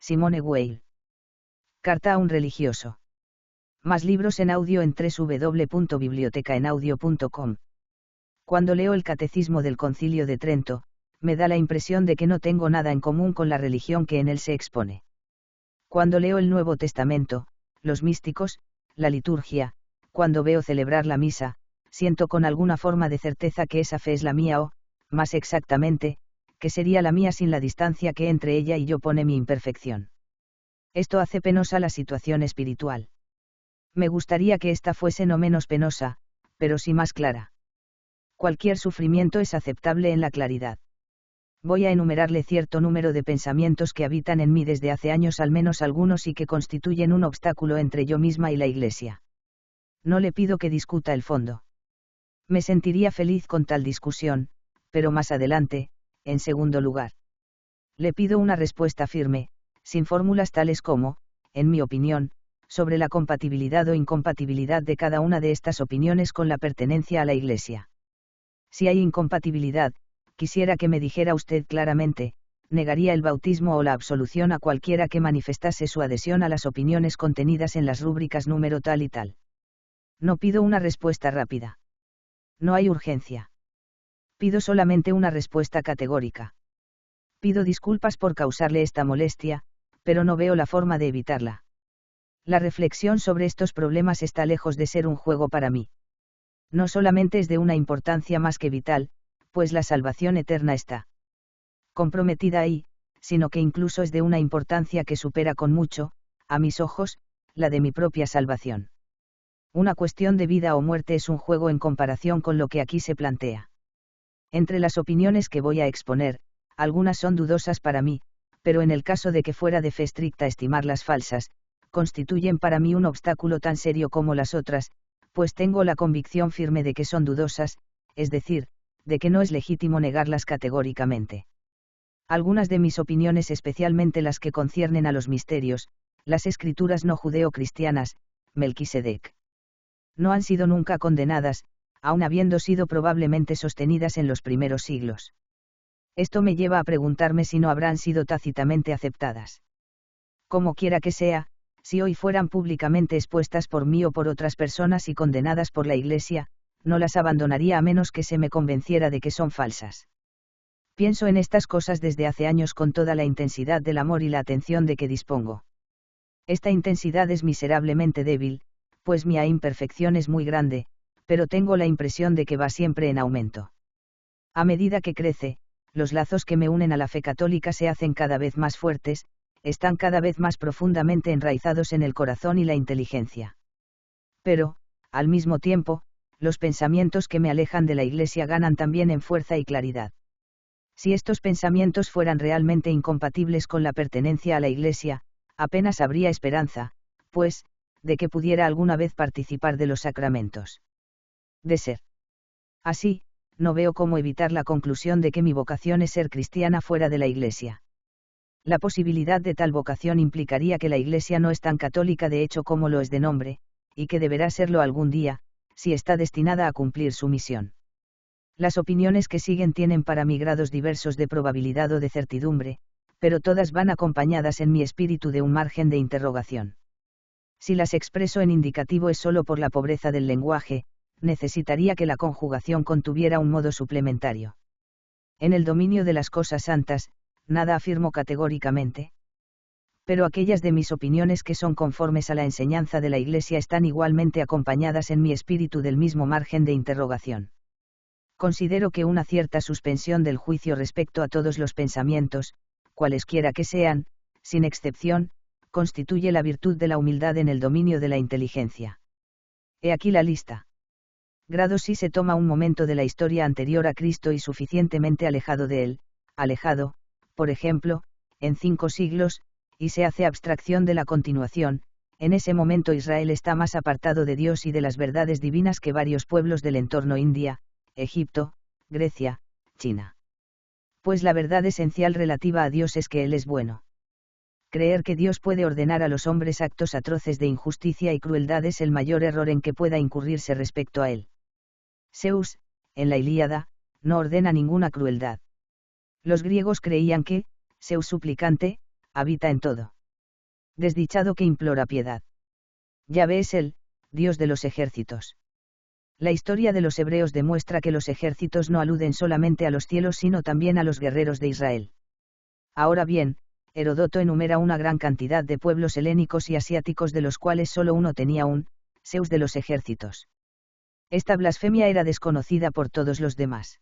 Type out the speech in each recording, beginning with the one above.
Simone Weil. Carta a un religioso. Más libros en audio en www.bibliotecaenaudio.com. Cuando leo el Catecismo del Concilio de Trento, me da la impresión de que no tengo nada en común con la religión que en él se expone. Cuando leo el Nuevo Testamento, los místicos, la liturgia, cuando veo celebrar la misa, siento con alguna forma de certeza que esa fe es la mía o, más exactamente, que sería la mía sin la distancia que entre ella y yo pone mi imperfección. Esto hace penosa la situación espiritual. Me gustaría que ésta fuese no menos penosa, pero sí más clara. Cualquier sufrimiento es aceptable en la claridad. Voy a enumerarle cierto número de pensamientos que habitan en mí desde hace años, al menos algunos, y que constituyen un obstáculo entre yo misma y la Iglesia. No le pido que discuta el fondo. Me sentiría feliz con tal discusión, pero más adelante, en segundo lugar. Le pido una respuesta firme, sin fórmulas tales como, en mi opinión, sobre la compatibilidad o incompatibilidad de cada una de estas opiniones con la pertenencia a la Iglesia. Si hay incompatibilidad, quisiera que me dijera usted claramente, negaría el bautismo o la absolución a cualquiera que manifestase su adhesión a las opiniones contenidas en las rúbricas número tal y tal. No pido una respuesta rápida. No hay urgencia. Pido solamente una respuesta categórica. Pido disculpas por causarle esta molestia, pero no veo la forma de evitarla. La reflexión sobre estos problemas está lejos de ser un juego para mí. No solamente es de una importancia más que vital, pues la salvación eterna está comprometida ahí, sino que incluso es de una importancia que supera con mucho, a mis ojos, la de mi propia salvación. Una cuestión de vida o muerte es un juego en comparación con lo que aquí se plantea. Entre las opiniones que voy a exponer, algunas son dudosas para mí, pero en el caso de que fuera de fe estricta estimarlas falsas, constituyen para mí un obstáculo tan serio como las otras, pues tengo la convicción firme de que son dudosas, es decir, de que no es legítimo negarlas categóricamente. Algunas de mis opiniones, especialmente las que conciernen a los misterios, las escrituras no judeo-cristianas, Melquisedec, no han sido nunca condenadas, aun habiendo sido probablemente sostenidas en los primeros siglos. Esto me lleva a preguntarme si no habrán sido tácitamente aceptadas. Como quiera que sea, si hoy fueran públicamente expuestas por mí o por otras personas y condenadas por la Iglesia, no las abandonaría a menos que se me convenciera de que son falsas. Pienso en estas cosas desde hace años con toda la intensidad del amor y la atención de que dispongo. Esta intensidad es miserablemente débil, pues mi imperfección es muy grande, pero tengo la impresión de que va siempre en aumento. A medida que crece, los lazos que me unen a la fe católica se hacen cada vez más fuertes, están cada vez más profundamente enraizados en el corazón y la inteligencia. Pero, al mismo tiempo, los pensamientos que me alejan de la Iglesia ganan también en fuerza y claridad. Si estos pensamientos fueran realmente incompatibles con la pertenencia a la Iglesia, apenas habría esperanza, pues, de que pudiera alguna vez participar de los sacramentos. De ser así, no veo cómo evitar la conclusión de que mi vocación es ser cristiana fuera de la Iglesia. La posibilidad de tal vocación implicaría que la Iglesia no es tan católica de hecho como lo es de nombre, y que deberá serlo algún día, si está destinada a cumplir su misión. Las opiniones que siguen tienen para mí grados diversos de probabilidad o de certidumbre, pero todas van acompañadas en mi espíritu de un margen de interrogación. Si las expreso en indicativo es solo por la pobreza del lenguaje, necesitaría que la conjugación contuviera un modo suplementario. En el dominio de las cosas santas, nada afirmo categóricamente. Pero aquellas de mis opiniones que son conformes a la enseñanza de la Iglesia están igualmente acompañadas en mi espíritu del mismo margen de interrogación. Considero que una cierta suspensión del juicio respecto a todos los pensamientos, cualesquiera que sean, sin excepción, constituye la virtud de la humildad en el dominio de la inteligencia. He aquí la lista. Grado si se toma un momento de la historia anterior a Cristo y suficientemente alejado de él, alejado, por ejemplo, en 5 siglos, y se hace abstracción de la continuación, en ese momento Israel está más apartado de Dios y de las verdades divinas que varios pueblos del entorno India, Egipto, Grecia, China. Pues la verdad esencial relativa a Dios es que Él es bueno. Creer que Dios puede ordenar a los hombres actos atroces de injusticia y crueldad es el mayor error en que pueda incurrirse respecto a Él. Zeus, en la Ilíada, no ordena ninguna crueldad. Los griegos creían que, Zeus suplicante, habita en todo. Desdichado que implora piedad. Yahvé es el Dios de los ejércitos. La historia de los hebreos demuestra que los ejércitos no aluden solamente a los cielos sino también a los guerreros de Israel. Ahora bien, Heródoto enumera una gran cantidad de pueblos helénicos y asiáticos de los cuales solo uno tenía un Zeus de los ejércitos. Esta blasfemia era desconocida por todos los demás.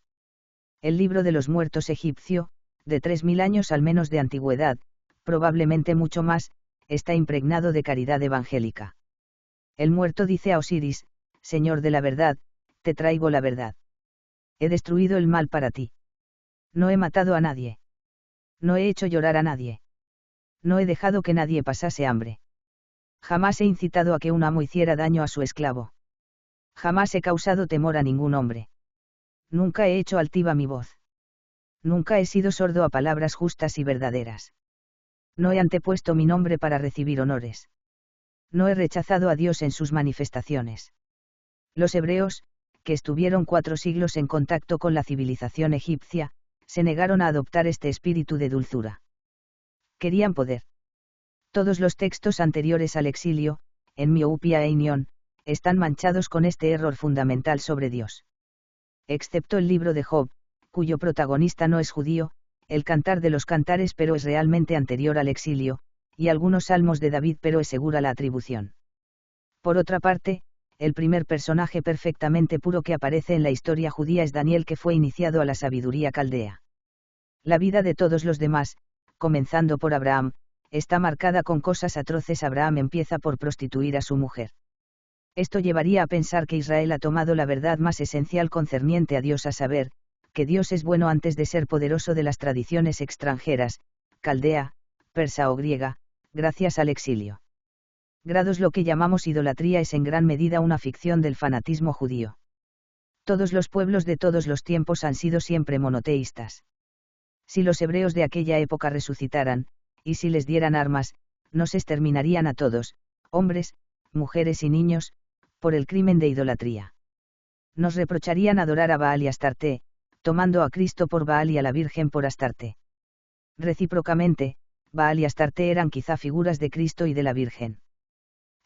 El libro de los muertos egipcio, de 3000 años al menos de antigüedad, probablemente mucho más, está impregnado de caridad evangélica. El muerto dice a Osiris, Señor de la verdad, te traigo la verdad. He destruido el mal para ti. No he matado a nadie. No he hecho llorar a nadie. No he dejado que nadie pasase hambre. Jamás he incitado a que un amo hiciera daño a su esclavo. Jamás he causado temor a ningún hombre. Nunca he hecho altiva mi voz. Nunca he sido sordo a palabras justas y verdaderas. No he antepuesto mi nombre para recibir honores. No he rechazado a Dios en sus manifestaciones. Los hebreos, que estuvieron 4 siglos en contacto con la civilización egipcia, se negaron a adoptar este espíritu de dulzura. Querían poder. Todos los textos anteriores al exilio, en Miopia e Inión, están manchados con este error fundamental sobre Dios. Excepto el libro de Job, cuyo protagonista no es judío, el Cantar de los Cantares pero es realmente anterior al exilio, y algunos salmos de David pero es segura la atribución. Por otra parte, el primer personaje perfectamente puro que aparece en la historia judía es Daniel, que fue iniciado a la sabiduría caldea. La vida de todos los demás, comenzando por Abraham, está marcada con cosas atroces. Abraham empieza por prostituir a su mujer. Esto llevaría a pensar que Israel ha tomado la verdad más esencial concerniente a Dios, a saber, que Dios es bueno antes de ser poderoso, de las tradiciones extranjeras, caldea, persa o griega, gracias al exilio. Grados. Lo que llamamos idolatría es en gran medida una ficción del fanatismo judío. Todos los pueblos de todos los tiempos han sido siempre monoteístas. Si los hebreos de aquella época resucitaran, y si les dieran armas, nos exterminarían a todos, hombres, mujeres y niños, por el crimen de idolatría. Nos reprocharían adorar a Baal y Astarte, tomando a Cristo por Baal y a la Virgen por Astarte. Recíprocamente, Baal y Astarte eran quizá figuras de Cristo y de la Virgen.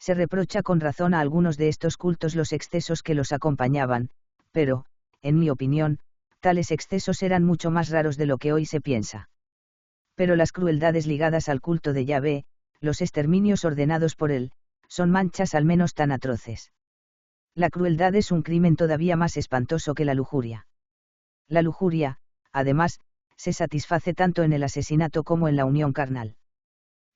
Se reprocha con razón a algunos de estos cultos los excesos que los acompañaban, pero, en mi opinión, tales excesos eran mucho más raros de lo que hoy se piensa. Pero las crueldades ligadas al culto de Yahvé, los exterminios ordenados por él, son manchas al menos tan atroces. La crueldad es un crimen todavía más espantoso que la lujuria. La lujuria, además, se satisface tanto en el asesinato como en la unión carnal.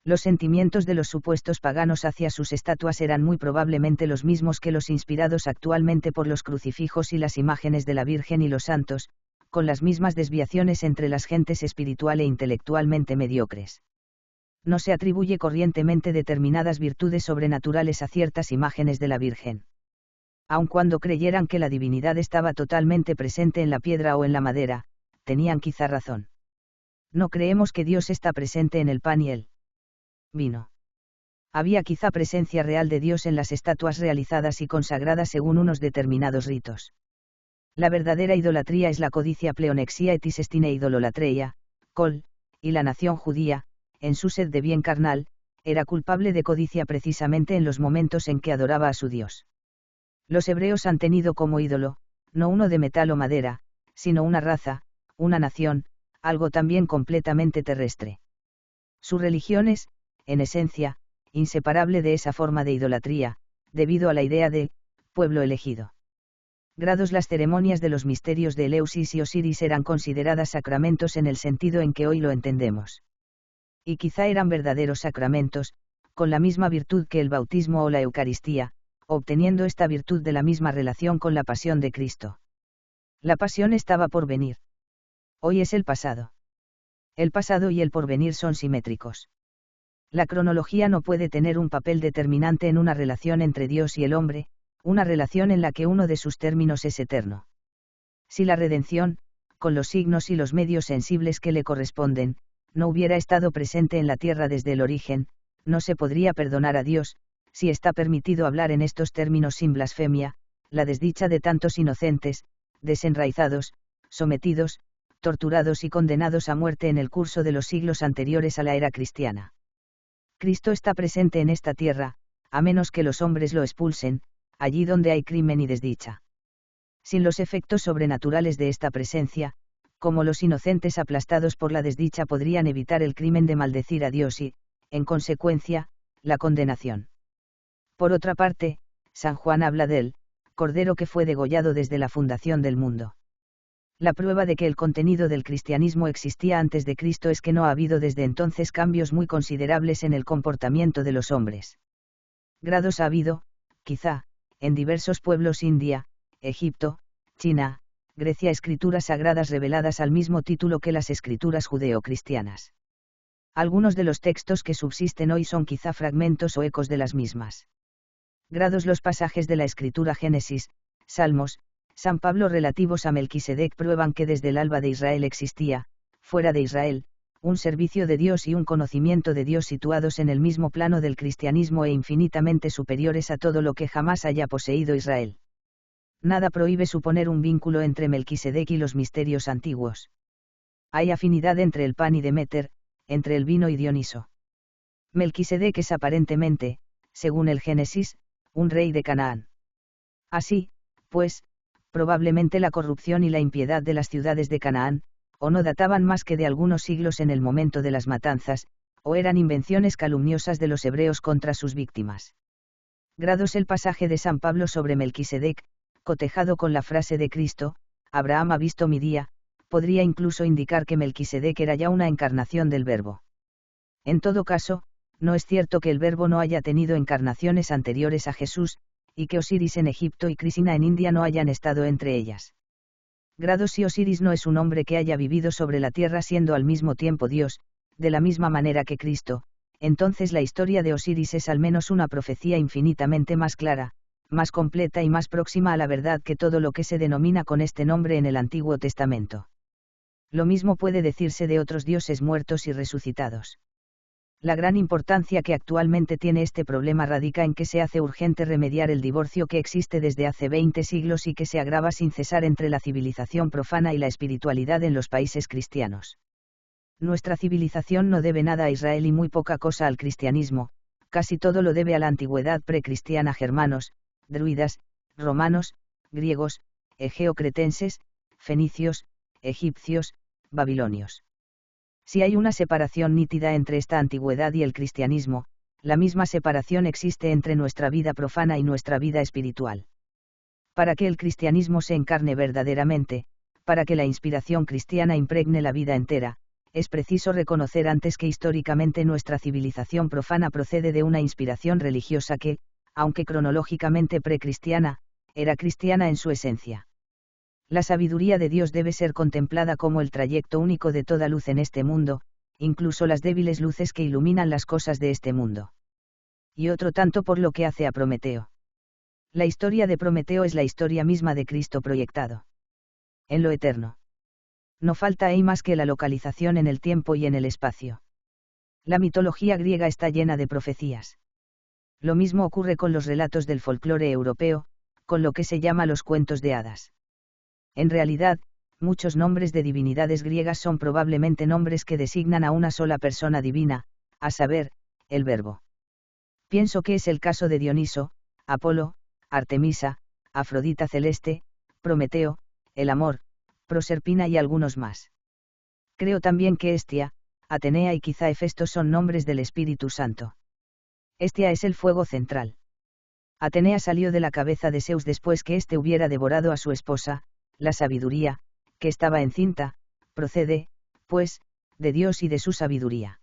Los sentimientos de los supuestos paganos hacia sus estatuas eran muy probablemente los mismos que los inspirados actualmente por los crucifijos y las imágenes de la Virgen y los santos, con las mismas desviaciones entre las gentes espiritual e intelectualmente mediocres. No se atribuye corrientemente determinadas virtudes sobrenaturales a ciertas imágenes de la Virgen. Aun cuando creyeran que la divinidad estaba totalmente presente en la piedra o en la madera, tenían quizá razón. No creemos que Dios está presente en el pan y el vino. Había quizá presencia real de Dios en las estatuas realizadas y consagradas según unos determinados ritos. La verdadera idolatría es la codicia, pleonexia etis estine idololatreia, col, y la nación judía, en su sed de bien carnal, era culpable de codicia precisamente en los momentos en que adoraba a su Dios. Los hebreos han tenido como ídolo, no uno de metal o madera, sino una raza, una nación, algo también completamente terrestre. Su religión es, en esencia, inseparable de esa forma de idolatría, debido a la idea de pueblo elegido. Grados. Las ceremonias de los misterios de Eleusis y Osiris eran consideradas sacramentos en el sentido en que hoy lo entendemos. Y quizá eran verdaderos sacramentos, con la misma virtud que el bautismo o la Eucaristía, obteniendo esta virtud de la misma relación con la pasión de Cristo. La pasión estaba por venir. Hoy es el pasado. El pasado y el porvenir son simétricos. La cronología no puede tener un papel determinante en una relación entre Dios y el hombre, una relación en la que uno de sus términos es eterno. Si la redención, con los signos y los medios sensibles que le corresponden, no hubiera estado presente en la tierra desde el origen, no se podría perdonar a Dios, si está permitido hablar en estos términos sin blasfemia, la desdicha de tantos inocentes, desenraizados, sometidos, torturados y condenados a muerte en el curso de los siglos anteriores a la era cristiana. Cristo está presente en esta tierra, a menos que los hombres lo expulsen, allí donde hay crimen y desdicha. Sin los efectos sobrenaturales de esta presencia, como los inocentes aplastados por la desdicha podrían evitar el crimen de maldecir a Dios y, en consecuencia, la condenación. Por otra parte, San Juan habla del Cordero que fue degollado desde la fundación del mundo. La prueba de que el contenido del cristianismo existía antes de Cristo es que no ha habido desde entonces cambios muy considerables en el comportamiento de los hombres. Grados ha habido, quizá, en diversos pueblos India, Egipto, China, Grecia, escrituras sagradas reveladas al mismo título que las escrituras judeo-cristianas. Algunos de los textos que subsisten hoy son quizá fragmentos o ecos de las mismas. Grados los pasajes de la escritura Génesis, Salmos, San Pablo relativos a Melquisedec prueban que desde el alba de Israel existía, fuera de Israel, un servicio de Dios y un conocimiento de Dios situados en el mismo plano del cristianismo e infinitamente superiores a todo lo que jamás haya poseído Israel. Nada prohíbe suponer un vínculo entre Melquisedec y los misterios antiguos. Hay afinidad entre el pan y Demeter, entre el vino y Dioniso. Melquisedec es aparentemente, según el Génesis, un rey de Canaán. Así, pues, probablemente la corrupción y la impiedad de las ciudades de Canaán, o no databan más que de algunos siglos en el momento de las matanzas, o eran invenciones calumniosas de los hebreos contra sus víctimas. Grados el pasaje de San Pablo sobre Melquisedec, cotejado con la frase de Cristo, Abraham ha visto mi día, podría incluso indicar que Melquisedec era ya una encarnación del Verbo. En todo caso, no es cierto que el Verbo no haya tenido encarnaciones anteriores a Jesús, y que Osiris en Egipto y Krisina en India no hayan estado entre ellas. Grados y Osiris no es un hombre que haya vivido sobre la tierra siendo al mismo tiempo Dios, de la misma manera que Cristo, entonces la historia de Osiris es al menos una profecía infinitamente más clara, más completa y más próxima a la verdad que todo lo que se denomina con este nombre en el Antiguo Testamento. Lo mismo puede decirse de otros dioses muertos y resucitados. La gran importancia que actualmente tiene este problema radica en que se hace urgente remediar el divorcio que existe desde hace 20 siglos y que se agrava sin cesar entre la civilización profana y la espiritualidad en los países cristianos. Nuestra civilización no debe nada a Israel y muy poca cosa al cristianismo, casi todo lo debe a la antigüedad precristiana: germanos, druidas, romanos, griegos, egeo-cretenses, fenicios, egipcios, babilonios. Si hay una separación nítida entre esta antigüedad y el cristianismo, la misma separación existe entre nuestra vida profana y nuestra vida espiritual. Para que el cristianismo se encarne verdaderamente, para que la inspiración cristiana impregne la vida entera, es preciso reconocer antes que históricamente nuestra civilización profana procede de una inspiración religiosa que, aunque cronológicamente precristiana, era cristiana en su esencia. La sabiduría de Dios debe ser contemplada como el trayecto único de toda luz en este mundo, incluso las débiles luces que iluminan las cosas de este mundo. Y otro tanto por lo que hace a Prometeo. La historia de Prometeo es la historia misma de Cristo proyectado en lo eterno. No falta ahí más que la localización en el tiempo y en el espacio. La mitología griega está llena de profecías. Lo mismo ocurre con los relatos del folclore europeo, con lo que se llama los cuentos de hadas. En realidad, muchos nombres de divinidades griegas son probablemente nombres que designan a una sola persona divina, a saber, el Verbo. Pienso que es el caso de Dioniso, Apolo, Artemisa, Afrodita celeste, Prometeo, el amor, Proserpina y algunos más. Creo también que Hestia, Atenea y quizá Hefesto son nombres del Espíritu Santo. Hestia es el fuego central. Atenea salió de la cabeza de Zeus después que éste hubiera devorado a su esposa. La sabiduría, que estaba encinta, procede, pues, de Dios y de su sabiduría.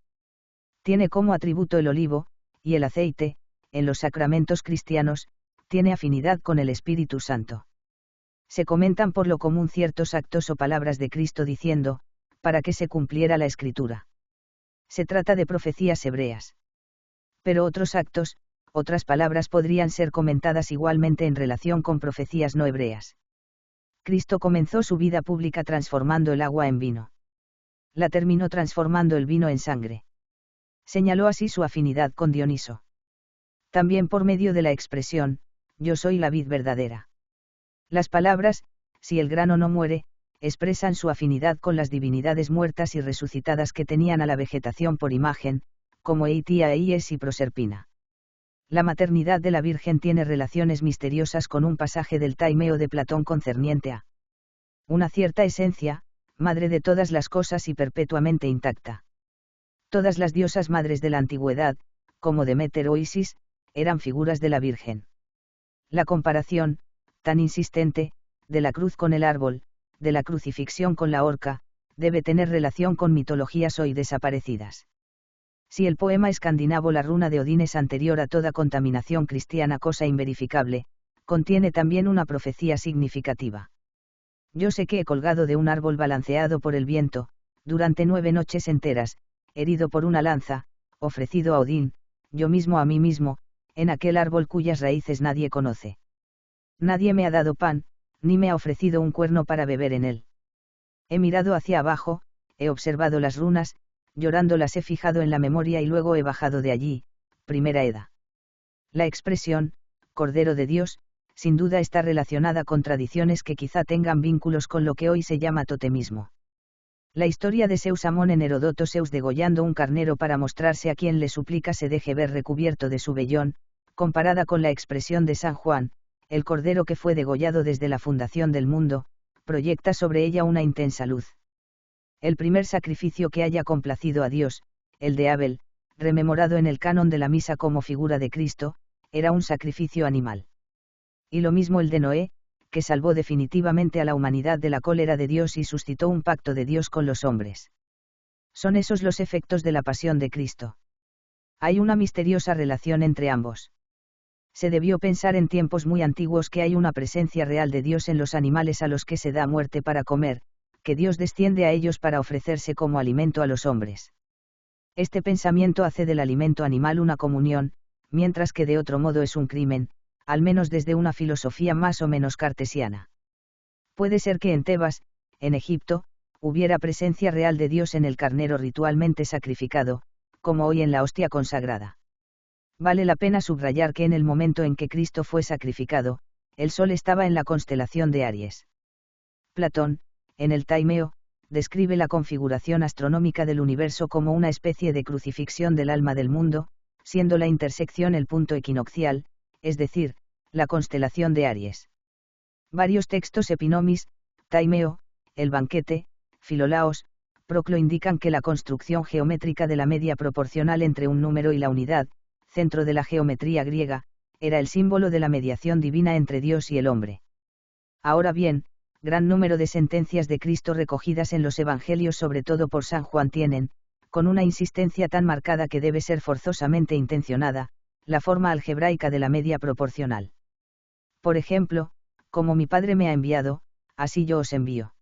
Tiene como atributo el olivo, y el aceite, en los sacramentos cristianos, tiene afinidad con el Espíritu Santo. Se comentan por lo común ciertos actos o palabras de Cristo diciendo, para que se cumpliera la Escritura. Se trata de profecías hebreas. Pero otros actos, otras palabras podrían ser comentadas igualmente en relación con profecías no hebreas. Cristo comenzó su vida pública transformando el agua en vino. La terminó transformando el vino en sangre. Señaló así su afinidad con Dioniso. También por medio de la expresión, yo soy la vid verdadera. Las palabras, si el grano no muere, expresan su afinidad con las divinidades muertas y resucitadas que tenían a la vegetación por imagen, como Eitiaíes y Proserpina. La maternidad de la Virgen tiene relaciones misteriosas con un pasaje del Taimeo de Platón concerniente a una cierta esencia, madre de todas las cosas y perpetuamente intacta. Todas las diosas madres de la antigüedad, como Deméter o Isis, eran figuras de la Virgen. La comparación, tan insistente, de la cruz con el árbol, de la crucifixión con la horca, debe tener relación con mitologías hoy desaparecidas. Si el poema escandinavo La runa de Odín es anterior a toda contaminación cristiana, cosa inverificable, contiene también una profecía significativa. Yo sé que he colgado de un árbol balanceado por el viento, durante 9 noches enteras, herido por una lanza, ofrecido a Odín, yo mismo a mí mismo, en aquel árbol cuyas raíces nadie conoce. Nadie me ha dado pan, ni me ha ofrecido un cuerno para beber en él. He mirado hacia abajo, he observado las runas, llorando las he fijado en la memoria y luego he bajado de allí. Primera Edda. La expresión, Cordero de Dios, sin duda está relacionada con tradiciones que quizá tengan vínculos con lo que hoy se llama totemismo. La historia de Zeus Amón en Heródoto, Zeus degollando un carnero para mostrarse a quien le suplica se deje ver recubierto de su vellón, comparada con la expresión de San Juan, el cordero que fue degollado desde la fundación del mundo, proyecta sobre ella una intensa luz. El primer sacrificio que haya complacido a Dios, el de Abel, rememorado en el canon de la misa como figura de Cristo, era un sacrificio animal. Y lo mismo el de Noé, que salvó definitivamente a la humanidad de la cólera de Dios y suscitó un pacto de Dios con los hombres. Son esos los efectos de la pasión de Cristo. Hay una misteriosa relación entre ambos. Se debió pensar en tiempos muy antiguos que hay una presencia real de Dios en los animales a los que se da muerte para comer, que Dios desciende a ellos para ofrecerse como alimento a los hombres. Este pensamiento hace del alimento animal una comunión, mientras que de otro modo es un crimen, al menos desde una filosofía más o menos cartesiana. Puede ser que en Tebas, en Egipto, hubiera presencia real de Dios en el carnero ritualmente sacrificado, como hoy en la hostia consagrada. Vale la pena subrayar que en el momento en que Cristo fue sacrificado, el sol estaba en la constelación de Aries. Platón, en el Taimeo, describe la configuración astronómica del universo como una especie de crucifixión del alma del mundo, siendo la intersección el punto equinoccial, es decir, la constelación de Aries. Varios textos epinomis, Taimeo, el banquete, Filolaos, Proclo indican que la construcción geométrica de la media proporcional entre un número y la unidad, centro de la geometría griega, era el símbolo de la mediación divina entre Dios y el hombre. Ahora bien, gran número de sentencias de Cristo recogidas en los Evangelios, sobre todo por San Juan, tienen, con una insistencia tan marcada que debe ser forzosamente intencionada, la forma algebraica de la media proporcional. Por ejemplo, como mi Padre me ha enviado, así yo os envío.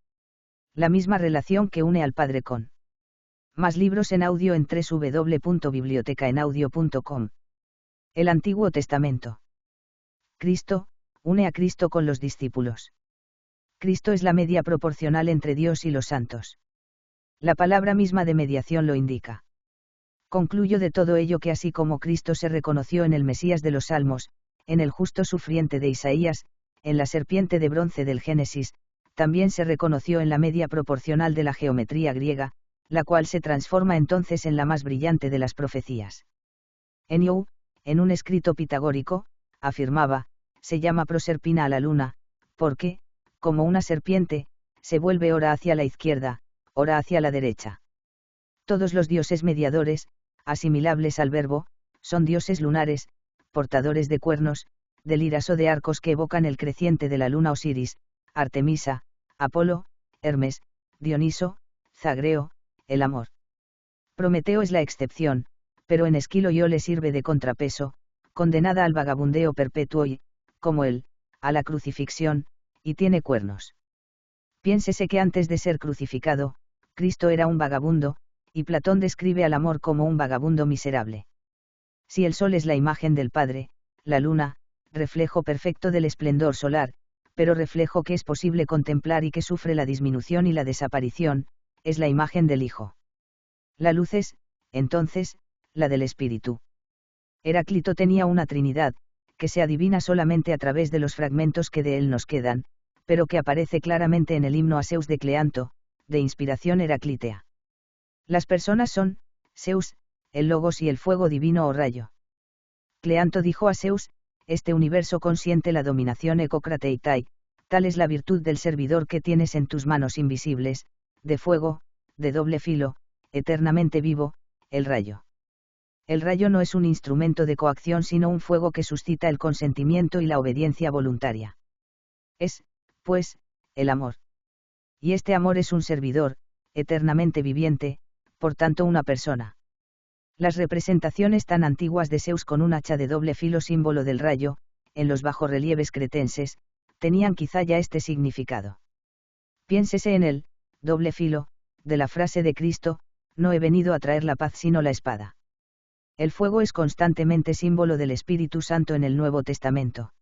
La misma relación que une al Padre con. Más libros en audio en www.bibliotecaenaudio.com. El Antiguo Testamento. Cristo, une a Cristo con los discípulos. Cristo es la media proporcional entre Dios y los santos. La palabra misma de mediación lo indica. Concluyo de todo ello que así como Cristo se reconoció en el Mesías de los Salmos, en el justo sufriente de Isaías, en la serpiente de bronce del Génesis, también se reconoció en la media proporcional de la geometría griega, la cual se transforma entonces en la más brillante de las profecías. Eniou, en un escrito pitagórico, afirmaba, se llama Proserpina a la luna, porque, como una serpiente, se vuelve ora hacia la izquierda, ora hacia la derecha. Todos los dioses mediadores, asimilables al verbo, son dioses lunares, portadores de cuernos, de liras o de arcos que evocan el creciente de la luna Osiris, Artemisa, Apolo, Hermes, Dioniso, Zagreo, el amor. Prometeo es la excepción, pero en Esquilo le sirve de contrapeso, condenada al vagabundeo perpetuo y, como él, a la crucifixión, y tiene cuernos. Piénsese que antes de ser crucificado, Cristo era un vagabundo, y Platón describe al amor como un vagabundo miserable. Si el sol es la imagen del Padre, la luna, reflejo perfecto del esplendor solar, pero reflejo que es posible contemplar y que sufre la disminución y la desaparición, es la imagen del Hijo. La luz es, entonces, la del Espíritu. Heráclito tenía una Trinidad, que se adivina solamente a través de los fragmentos que de él nos quedan, pero que aparece claramente en el himno a Zeus de Cleanto, de inspiración heraclítea. Las personas son, Zeus, el logos y el fuego divino o rayo. Cleanto dijo a Zeus, este universo consiente la dominación ecocrateitai, tal es la virtud del servidor que tienes en tus manos invisibles, de fuego, de doble filo, eternamente vivo, el rayo. El rayo no es un instrumento de coacción sino un fuego que suscita el consentimiento y la obediencia voluntaria. Es, pues, el amor. Y este amor es un servidor, eternamente viviente, por tanto una persona. Las representaciones tan antiguas de Zeus con un hacha de doble filo símbolo del rayo, en los bajorrelieves cretenses, tenían quizá ya este significado. Piénsese en el doble filo de la frase de Cristo, no he venido a traer la paz sino la espada. El fuego es constantemente símbolo del Espíritu Santo en el Nuevo Testamento.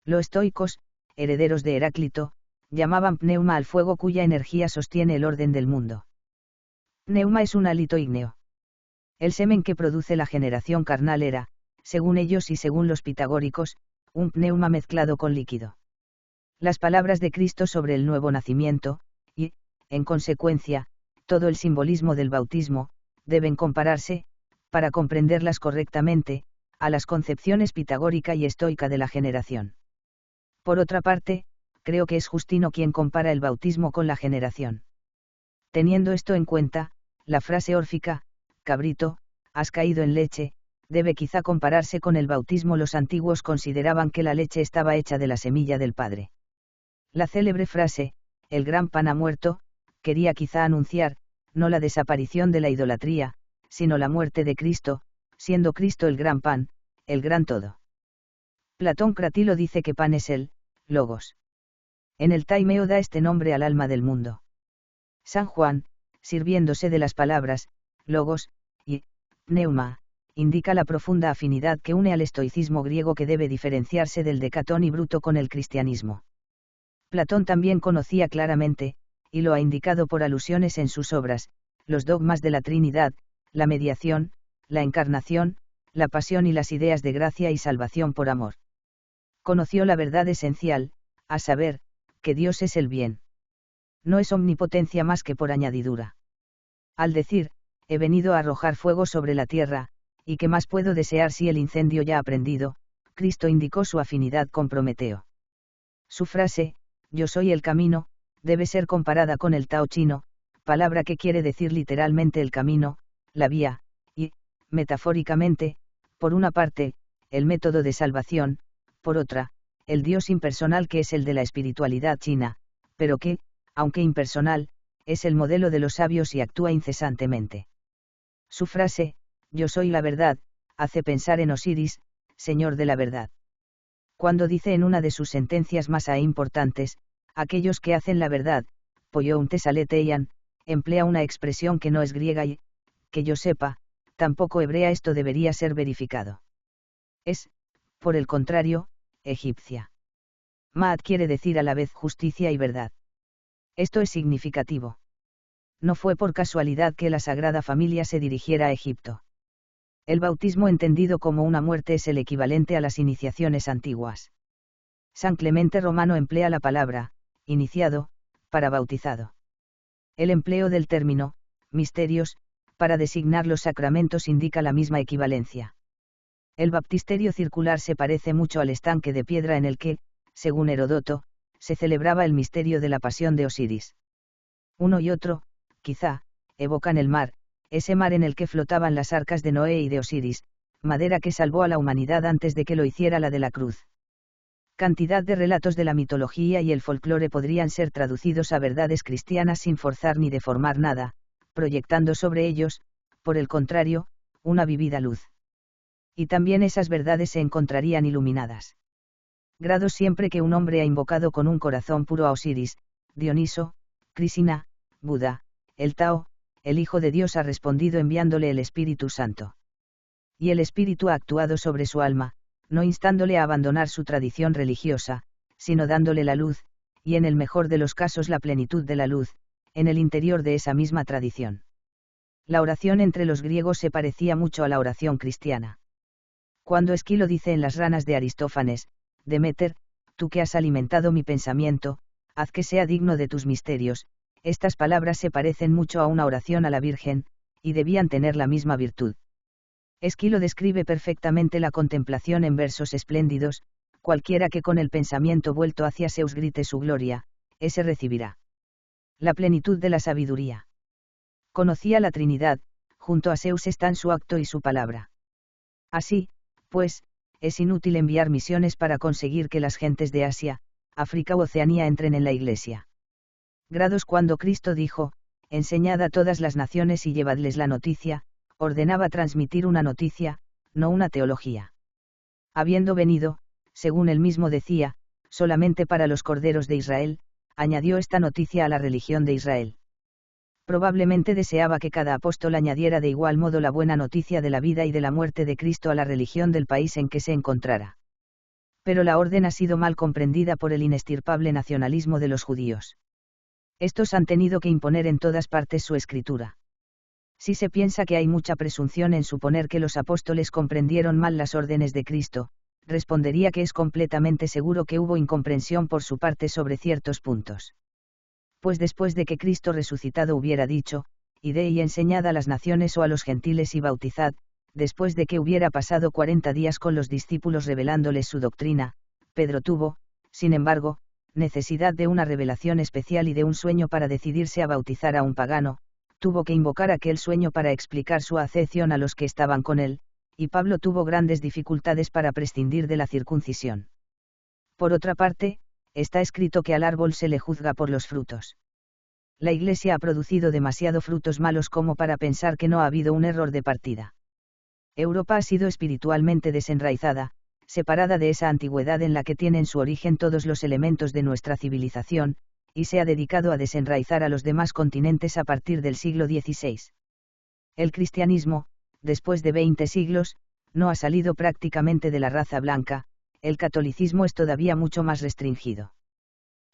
Los estoicos, herederos de Heráclito, llamaban pneuma al fuego cuya energía sostiene el orden del mundo. Pneuma es un hálito ígneo. El semen que produce la generación carnal era, según ellos y según los pitagóricos, un pneuma mezclado con líquido. Las palabras de Cristo sobre el nuevo nacimiento, y, en consecuencia, todo el simbolismo del bautismo, deben compararse, para comprenderlas correctamente, a las concepciones pitagórica y estoica de la generación. Por otra parte, creo que es Justino quien compara el bautismo con la generación. Teniendo esto en cuenta, la frase órfica, cabrito, has caído en leche, debe quizá compararse con el bautismo. Los antiguos consideraban que la leche estaba hecha de la semilla del Padre. La célebre frase, el gran pan ha muerto, quería quizá anunciar, no la desaparición de la idolatría, sino la muerte de Cristo, siendo Cristo el gran pan, el gran todo. Platón Cratilo dice que pan es el logos. En el Taimeo da este nombre al alma del mundo. San Juan, sirviéndose de las palabras logos y pneuma, indica la profunda afinidad que une al estoicismo griego que debe diferenciarse del de Catón y Bruto con el cristianismo. Platón también conocía claramente, y lo ha indicado por alusiones en sus obras, los dogmas de la Trinidad, la mediación, la encarnación, la pasión y las ideas de gracia y salvación por amor. Conoció la verdad esencial, a saber, que Dios es el bien. No es omnipotencia más que por añadidura. Al decir, he venido a arrojar fuego sobre la tierra, y qué más puedo desear si el incendio ya ha prendido, Cristo indicó su afinidad con Prometeo. Su frase, yo soy el camino, debe ser comparada con el Tao chino, palabra que quiere decir literalmente el camino, la vía, y, metafóricamente, por una parte, el método de salvación, por otra, el Dios impersonal que es el de la espiritualidad china, pero que, aunque impersonal, es el modelo de los sabios y actúa incesantemente. Su frase, yo soy la verdad, hace pensar en Osiris, señor de la verdad. Cuando dice en una de sus sentencias más importantes, aquellos que hacen la verdad, poion tesaleteian, emplea una expresión que no es griega y, que yo sepa, tampoco hebrea. Esto debería ser verificado. Es, por el contrario, egipcia. Maat quiere decir a la vez justicia y verdad. Esto es significativo. No fue por casualidad que la Sagrada Familia se dirigiera a Egipto. El bautismo entendido como una muerte es el equivalente a las iniciaciones antiguas. San Clemente Romano emplea la palabra, iniciado, para bautizado. El empleo del término, misterios, para designar los sacramentos indica la misma equivalencia. El baptisterio circular se parece mucho al estanque de piedra en el que, según Heródoto, se celebraba el misterio de la pasión de Osiris. Uno y otro, quizá, evocan el mar, ese mar en el que flotaban las arcas de Noé y de Osiris, madera que salvó a la humanidad antes de que lo hiciera la de la cruz. Cantidad de relatos de la mitología y el folclore podrían ser traducidos a verdades cristianas sin forzar ni deformar nada, proyectando sobre ellos, por el contrario, una vivida luz. Y también esas verdades se encontrarían iluminadas. Grados siempre que un hombre ha invocado con un corazón puro a Osiris, Dioniso, Krishna, Buda, el Tao, el Hijo de Dios ha respondido enviándole el Espíritu Santo. Y el Espíritu ha actuado sobre su alma, no instándole a abandonar su tradición religiosa, sino dándole la luz, y en el mejor de los casos la plenitud de la luz, en el interior de esa misma tradición. La oración entre los griegos se parecía mucho a la oración cristiana. Cuando Esquilo dice en Las ranas de Aristófanes, Deméter, tú que has alimentado mi pensamiento, haz que sea digno de tus misterios, estas palabras se parecen mucho a una oración a la Virgen, y debían tener la misma virtud. Esquilo describe perfectamente la contemplación en versos espléndidos: cualquiera que con el pensamiento vuelto hacia Zeus grite su gloria, ese recibirá la plenitud de la sabiduría. Conocía la Trinidad, junto a Zeus están su acto y su palabra. Así, pues, es inútil enviar misiones para conseguir que las gentes de Asia, África u Oceanía entren en la Iglesia. Grados cuando Cristo dijo: enseñad a todas las naciones y llevadles la noticia, ordenaba transmitir una noticia, no una teología. Habiendo venido, según él mismo decía, solamente para los corderos de Israel, añadió esta noticia a la religión de Israel. Probablemente deseaba que cada apóstol añadiera de igual modo la buena noticia de la vida y de la muerte de Cristo a la religión del país en que se encontrara. Pero la orden ha sido mal comprendida por el inestirpable nacionalismo de los judíos. Estos han tenido que imponer en todas partes su escritura. Si se piensa que hay mucha presunción en suponer que los apóstoles comprendieron mal las órdenes de Cristo, respondería que es completamente seguro que hubo incomprensión por su parte sobre ciertos puntos. Pues después de que Cristo resucitado hubiera dicho: id y enseñad a las naciones o a los gentiles y bautizad, después de que hubiera pasado 40 días con los discípulos revelándoles su doctrina, Pedro tuvo, sin embargo, necesidad de una revelación especial y de un sueño para decidirse a bautizar a un pagano. Tuvo que invocar aquel sueño para explicar su acepción a los que estaban con él, y Pablo tuvo grandes dificultades para prescindir de la circuncisión. Por otra parte, está escrito que al árbol se le juzga por los frutos. La Iglesia ha producido demasiado frutos malos como para pensar que no ha habido un error de partida. Europa ha sido espiritualmente desenraizada, separada de esa antigüedad en la que tienen su origen todos los elementos de nuestra civilización, y se ha dedicado a desenraizar a los demás continentes a partir del siglo XVI. El cristianismo, después de 20 siglos, no ha salido prácticamente de la raza blanca. El catolicismo es todavía mucho más restringido.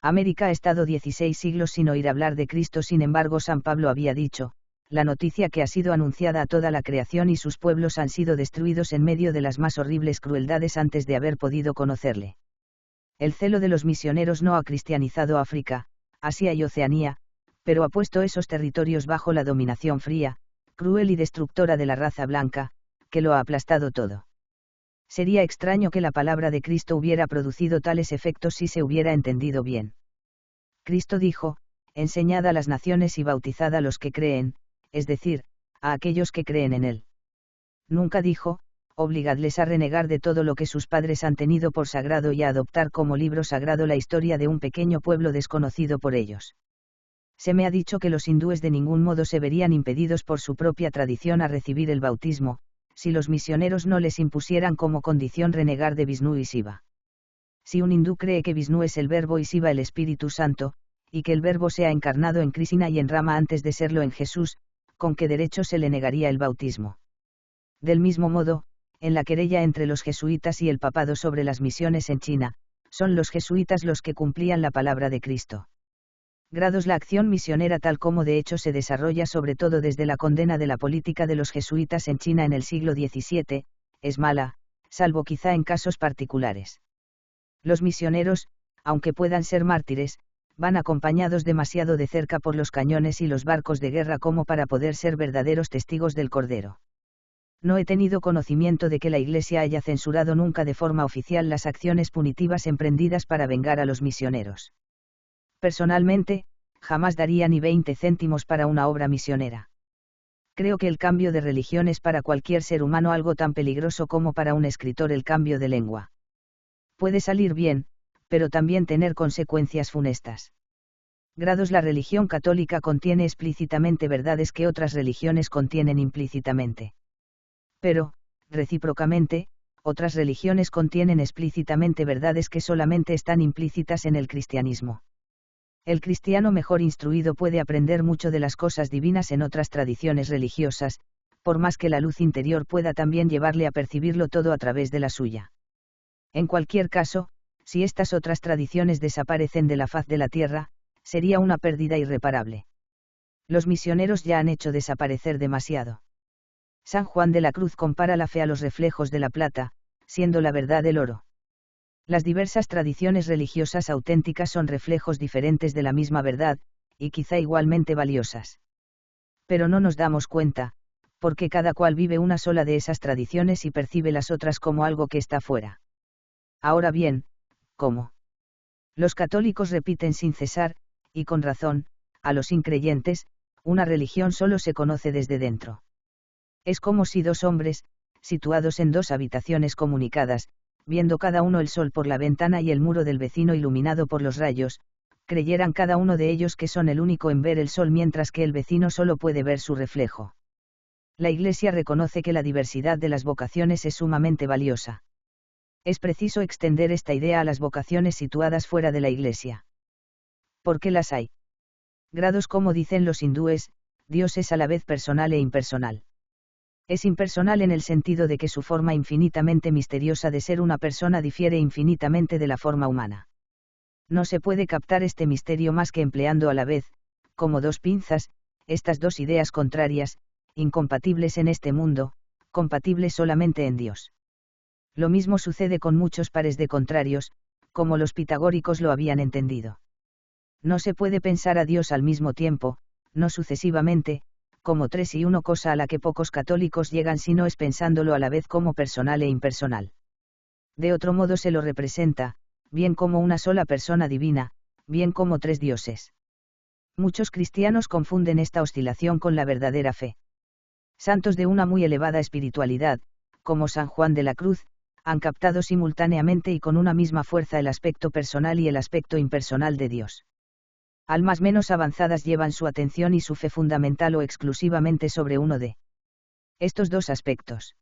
América ha estado 16 siglos sin oír hablar de Cristo. Sin embargo, San Pablo había dicho: la noticia que ha sido anunciada a toda la creación y sus pueblos han sido destruidos en medio de las más horribles crueldades antes de haber podido conocerle. El celo de los misioneros no ha cristianizado África, Asia y Oceanía, pero ha puesto esos territorios bajo la dominación fría, cruel y destructora de la raza blanca, que lo ha aplastado todo. Sería extraño que la palabra de Cristo hubiera producido tales efectos si se hubiera entendido bien. Cristo dijo: enseñad a las naciones y bautizad a los que creen, es decir, a aquellos que creen en Él. Nunca dijo: obligadles a renegar de todo lo que sus padres han tenido por sagrado y a adoptar como libro sagrado la historia de un pequeño pueblo desconocido por ellos. Se me ha dicho que los hindúes de ningún modo se verían impedidos por su propia tradición a recibir el bautismo, si los misioneros no les impusieran como condición renegar de Vishnu y Shiva. Si un hindú cree que Vishnu es el Verbo y Shiva el Espíritu Santo, y que el Verbo se ha encarnado en Krishna y en Rama antes de serlo en Jesús, ¿con qué derecho se le negaría el bautismo? Del mismo modo, en la querella entre los jesuitas y el papado sobre las misiones en China, son los jesuitas los que cumplían la palabra de Cristo. Grados. La acción misionera tal como de hecho se desarrolla sobre todo desde la condena de la política de los jesuitas en China en el siglo XVII, es mala, salvo quizá en casos particulares. Los misioneros, aunque puedan ser mártires, van acompañados demasiado de cerca por los cañones y los barcos de guerra como para poder ser verdaderos testigos del Cordero. No he tenido conocimiento de que la Iglesia haya censurado nunca de forma oficial las acciones punitivas emprendidas para vengar a los misioneros. Personalmente, jamás daría ni 20 céntimos para una obra misionera. Creo que el cambio de religión es para cualquier ser humano algo tan peligroso como para un escritor el cambio de lengua. Puede salir bien, pero también tener consecuencias funestas. Grados. La religión católica contiene explícitamente verdades que otras religiones contienen implícitamente. Pero, recíprocamente, otras religiones contienen explícitamente verdades que solamente están implícitas en el cristianismo. El cristiano mejor instruido puede aprender mucho de las cosas divinas en otras tradiciones religiosas, por más que la luz interior pueda también llevarle a percibirlo todo a través de la suya. En cualquier caso, si estas otras tradiciones desaparecen de la faz de la tierra, sería una pérdida irreparable. Los misioneros ya han hecho desaparecer demasiado. San Juan de la Cruz compara la fe a los reflejos de la plata, siendo la verdad el oro. Las diversas tradiciones religiosas auténticas son reflejos diferentes de la misma verdad, y quizá igualmente valiosas. Pero no nos damos cuenta, porque cada cual vive una sola de esas tradiciones y percibe las otras como algo que está fuera. Ahora bien, ¿cómo? Los católicos repiten sin cesar, y con razón, a los increyentes, una religión solo se conoce desde dentro. Es como si dos hombres, situados en dos habitaciones comunicadas, viendo cada uno el sol por la ventana y el muro del vecino iluminado por los rayos, creyeran cada uno de ellos que son el único en ver el sol mientras que el vecino solo puede ver su reflejo. La Iglesia reconoce que la diversidad de las vocaciones es sumamente valiosa. Es preciso extender esta idea a las vocaciones situadas fuera de la Iglesia. ¿Por qué las hay? Grados, como dicen los hindúes, Dios es a la vez personal e impersonal. Es impersonal en el sentido de que su forma infinitamente misteriosa de ser una persona difiere infinitamente de la forma humana. No se puede captar este misterio más que empleando a la vez, como dos pinzas, estas dos ideas contrarias, incompatibles en este mundo, compatibles solamente en Dios. Lo mismo sucede con muchos pares de contrarios, como los pitagóricos lo habían entendido. No se puede pensar a Dios al mismo tiempo, no sucesivamente, como tres y uno, cosa a la que pocos católicos llegan si no es pensándolo a la vez como personal e impersonal. De otro modo se lo representa, bien como una sola persona divina, bien como tres dioses. Muchos cristianos confunden esta oscilación con la verdadera fe. Santos de una muy elevada espiritualidad, como San Juan de la Cruz, han captado simultáneamente y con una misma fuerza el aspecto personal y el aspecto impersonal de Dios. Almas menos avanzadas llevan su atención y su fe fundamental o exclusivamente sobre uno de estos dos aspectos.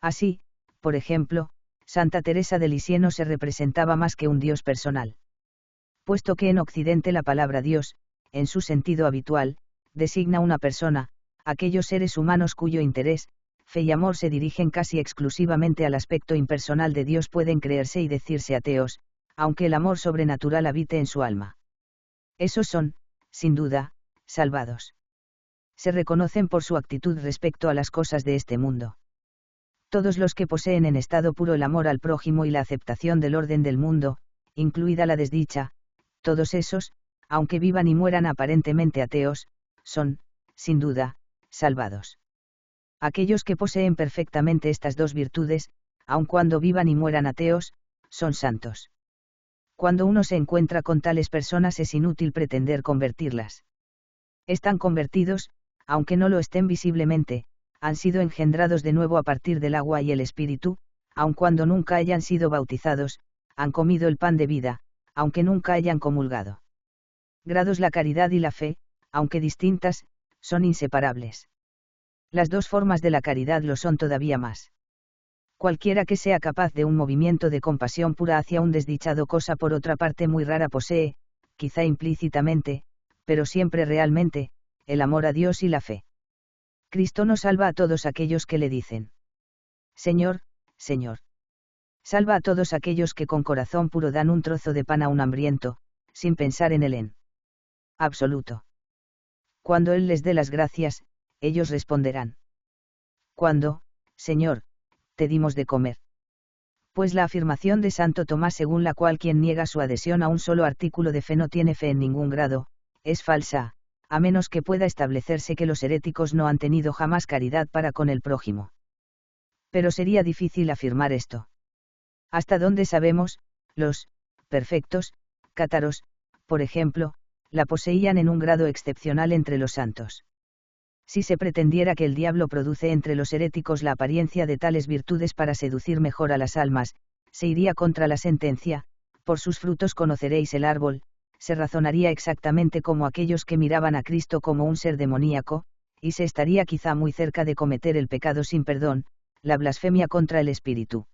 Así, por ejemplo, Santa Teresa de Lisieux no se representaba más que un Dios personal. Puesto que en Occidente la palabra Dios, en su sentido habitual, designa una persona, aquellos seres humanos cuyo interés, fe y amor se dirigen casi exclusivamente al aspecto impersonal de Dios pueden creerse y decirse ateos, aunque el amor sobrenatural habite en su alma. Esos son, sin duda, salvados. Se reconocen por su actitud respecto a las cosas de este mundo. Todos los que poseen en estado puro el amor al prójimo y la aceptación del orden del mundo, incluida la desdicha, todos esos, aunque vivan y mueran aparentemente ateos, son, sin duda, salvados. Aquellos que poseen perfectamente estas dos virtudes, aun cuando vivan y mueran ateos, son santos. Cuando uno se encuentra con tales personas es inútil pretender convertirlas. Están convertidos, aunque no lo estén visiblemente, han sido engendrados de nuevo a partir del agua y el espíritu, aun cuando nunca hayan sido bautizados, han comido el pan de vida, aunque nunca hayan comulgado. Grados: la caridad y la fe, aunque distintas, son inseparables. Las dos formas de la caridad lo son todavía más. Cualquiera que sea capaz de un movimiento de compasión pura hacia un desdichado, cosa por otra parte muy rara, posee, quizá implícitamente, pero siempre realmente, el amor a Dios y la fe. Cristo no salva a todos aquellos que le dicen: Señor, Señor. Salva a todos aquellos que con corazón puro dan un trozo de pan a un hambriento, sin pensar en él en absoluto. Cuando Él les dé las gracias, ellos responderán: ¿Cuándo, Señor, te dimos de comer? Pues la afirmación de Santo Tomás según la cual quien niega su adhesión a un solo artículo de fe no tiene fe en ningún grado, es falsa, a menos que pueda establecerse que los heréticos no han tenido jamás caridad para con el prójimo. Pero sería difícil afirmar esto. Hasta donde sabemos, los perfectos cátaros, por ejemplo, la poseían en un grado excepcional entre los santos. Si se pretendiera que el diablo produce entre los heréticos la apariencia de tales virtudes para seducir mejor a las almas, se iría contra la sentencia: por sus frutos conoceréis el árbol. Se razonaría exactamente como aquellos que miraban a Cristo como un ser demoníaco, y se estaría quizá muy cerca de cometer el pecado sin perdón, la blasfemia contra el Espíritu.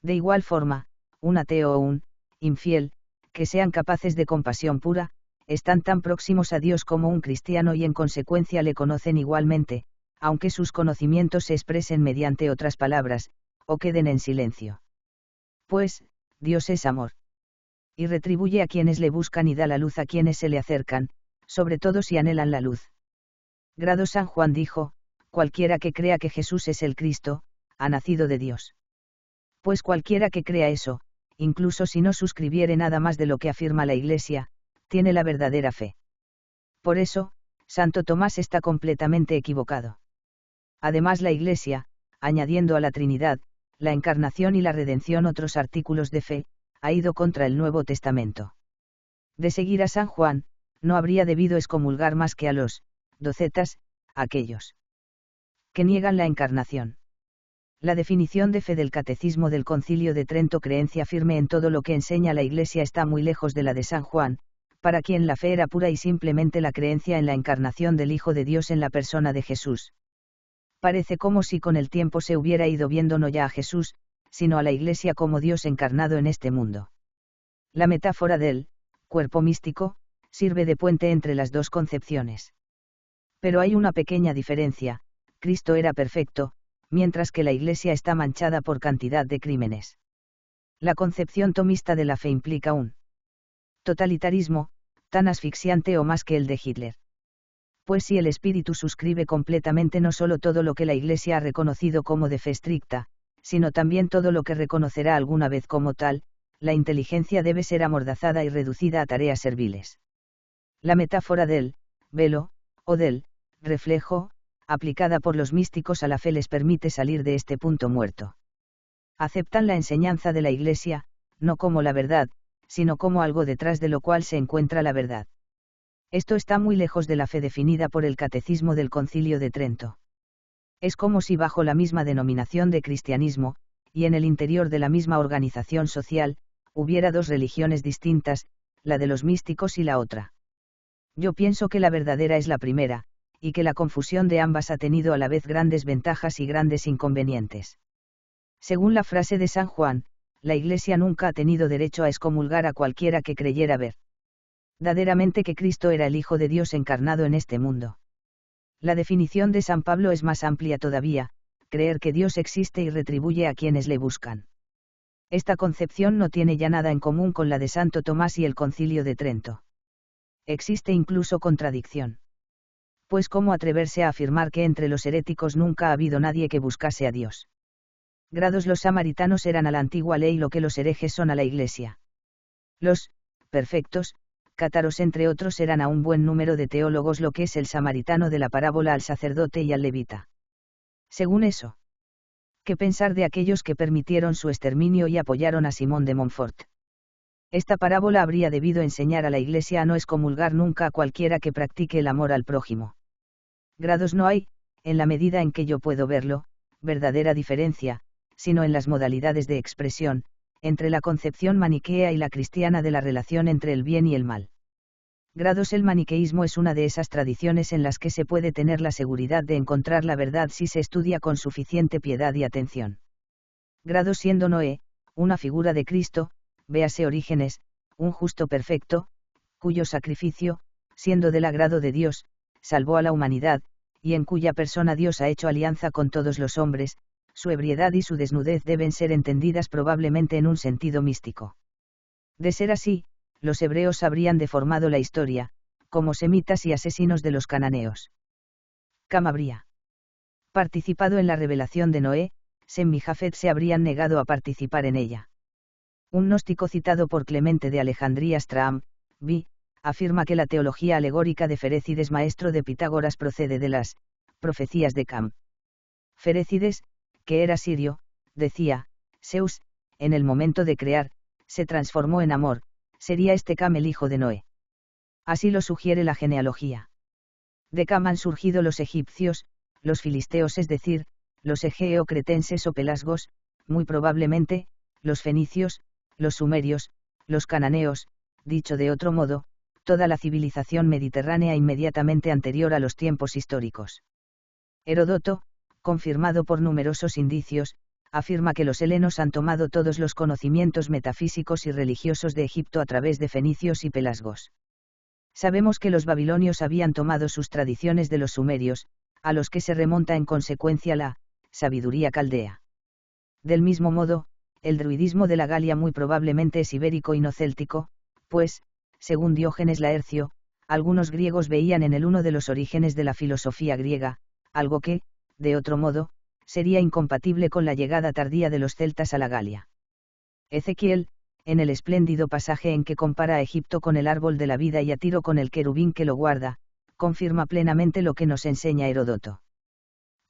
De igual forma, un ateo o un infiel, que sean capaces de compasión pura, están tan próximos a Dios como un cristiano y en consecuencia le conocen igualmente, aunque sus conocimientos se expresen mediante otras palabras, o queden en silencio. Pues, Dios es amor. Y retribuye a quienes le buscan y da la luz a quienes se le acercan, sobre todo si anhelan la luz. Grado: San Juan dijo: cualquiera que crea que Jesús es el Cristo, ha nacido de Dios. Pues cualquiera que crea eso, incluso si no suscribiere nada más de lo que afirma la Iglesia, tiene la verdadera fe. Por eso, Santo Tomás está completamente equivocado. Además la Iglesia, añadiendo a la Trinidad, la encarnación y la redención otros artículos de fe, ha ido contra el Nuevo Testamento. De seguir a San Juan, no habría debido excomulgar más que a los docetas, aquellos que niegan la encarnación. La definición de fe del Catecismo del Concilio de Trento, creencia firme en todo lo que enseña la Iglesia, está muy lejos de la de San Juan, para quien la fe era pura y simplemente la creencia en la encarnación del Hijo de Dios en la persona de Jesús. Parece como si con el tiempo se hubiera ido viendo no ya a Jesús, sino a la Iglesia como Dios encarnado en este mundo. La metáfora del cuerpo místico sirve de puente entre las dos concepciones. Pero hay una pequeña diferencia: Cristo era perfecto, mientras que la Iglesia está manchada por cantidad de crímenes. La concepción tomista de la fe implica un totalitarismo, tan asfixiante o más que el de Hitler. Pues si el espíritu suscribe completamente no solo todo lo que la Iglesia ha reconocido como de fe estricta, sino también todo lo que reconocerá alguna vez como tal, la inteligencia debe ser amordazada y reducida a tareas serviles. La metáfora del velo, o del reflejo, aplicada por los místicos a la fe les permite salir de este punto muerto. Aceptan la enseñanza de la Iglesia, no como la verdad, sino como algo detrás de lo cual se encuentra la verdad. Esto está muy lejos de la fe definida por el Catecismo del Concilio de Trento. Es como si bajo la misma denominación de cristianismo, y en el interior de la misma organización social, hubiera dos religiones distintas, la de los místicos y la otra. Yo pienso que la verdadera es la primera, y que la confusión de ambas ha tenido a la vez grandes ventajas y grandes inconvenientes. Según la frase de San Juan, la Iglesia nunca ha tenido derecho a excomulgar a cualquiera que creyera verdaderamente que Cristo era el Hijo de Dios encarnado en este mundo. La definición de San Pablo es más amplia todavía: creer que Dios existe y retribuye a quienes le buscan. Esta concepción no tiene ya nada en común con la de Santo Tomás y el Concilio de Trento. Existe incluso contradicción. Pues ¿cómo atreverse a afirmar que entre los heréticos nunca ha habido nadie que buscase a Dios? Grados los samaritanos eran a la antigua ley lo que los herejes son a la Iglesia. Los perfectos, cátaros entre otros, eran a un buen número de teólogos lo que es el samaritano de la parábola al sacerdote y al levita. Según eso, ¿qué pensar de aquellos que permitieron su exterminio y apoyaron a Simón de Montfort? Esta parábola habría debido enseñar a la Iglesia a no excomulgar nunca a cualquiera que practique el amor al prójimo. Grados no hay, en la medida en que yo puedo verlo, verdadera diferencia, sino en las modalidades de expresión, entre la concepción maniquea y la cristiana de la relación entre el bien y el mal. Grados el maniqueísmo es una de esas tradiciones en las que se puede tener la seguridad de encontrar la verdad si se estudia con suficiente piedad y atención. Grados siendo Noé, una figura de Cristo, véase Orígenes, un justo perfecto, cuyo sacrificio, siendo del agrado de Dios, salvó a la humanidad, y en cuya persona Dios ha hecho alianza con todos los hombres, su ebriedad y su desnudez deben ser entendidas probablemente en un sentido místico. De ser así, los hebreos habrían deformado la historia, como semitas y asesinos de los cananeos. Cam habría participado en la revelación de Noé, Sem y Jafet se habrían negado a participar en ella. Un gnóstico citado por Clemente de Alejandría, Strahm, B., afirma que la teología alegórica de Ferécides, maestro de Pitágoras, procede de las profecías de Cam. Ferécides, que era sirio, decía: Zeus, en el momento de crear, se transformó en amor, sería este Cam el hijo de Noé. Así lo sugiere la genealogía. De Cam han surgido los egipcios, los filisteos, es decir, los egeo-cretenses o pelasgos, muy probablemente, los fenicios, los sumerios, los cananeos, dicho de otro modo, toda la civilización mediterránea inmediatamente anterior a los tiempos históricos. Heródoto, confirmado por numerosos indicios, afirma que los helenos han tomado todos los conocimientos metafísicos y religiosos de Egipto a través de fenicios y pelasgos. Sabemos que los babilonios habían tomado sus tradiciones de los sumerios, a los que se remonta en consecuencia la sabiduría caldea. Del mismo modo, el druidismo de la Galia muy probablemente es ibérico y no céltico, pues, según Diógenes Laercio, algunos griegos veían en él uno de los orígenes de la filosofía griega, algo que, de otro modo, sería incompatible con la llegada tardía de los celtas a la Galia. Ezequiel, en el espléndido pasaje en que compara a Egipto con el árbol de la vida y a Tiro con el querubín que lo guarda, confirma plenamente lo que nos enseña Heródoto.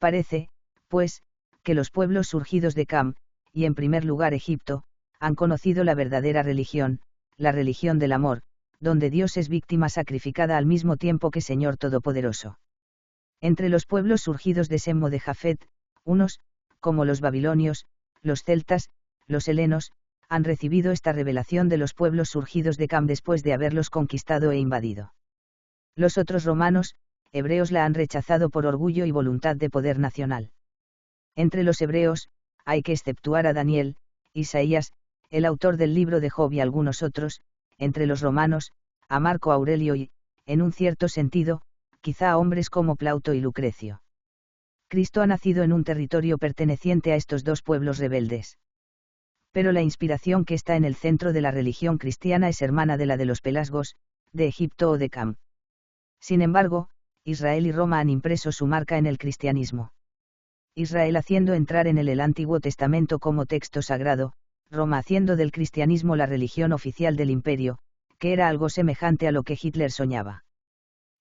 Parece, pues, que los pueblos surgidos de Cam, y en primer lugar Egipto, han conocido la verdadera religión, la religión del amor, donde Dios es víctima sacrificada al mismo tiempo que Señor Todopoderoso. Entre los pueblos surgidos de Sem o de Jafet, unos, como los babilonios, los celtas, los helenos, han recibido esta revelación de los pueblos surgidos de Cam después de haberlos conquistado e invadido. Los otros romanos, hebreos la han rechazado por orgullo y voluntad de poder nacional. Entre los hebreos, hay que exceptuar a Daniel, Isaías, el autor del libro de Job y algunos otros, entre los romanos, a Marco Aurelio y, en un cierto sentido, quizá a hombres como Plauto y Lucrecio. Cristo ha nacido en un territorio perteneciente a estos dos pueblos rebeldes. Pero la inspiración que está en el centro de la religión cristiana es hermana de la de los pelasgos, de Egipto o de Cam. Sin embargo, Israel y Roma han impreso su marca en el cristianismo. Israel haciendo entrar en el Antiguo Testamento como texto sagrado, Roma haciendo del cristianismo la religión oficial del imperio, que era algo semejante a lo que Hitler soñaba.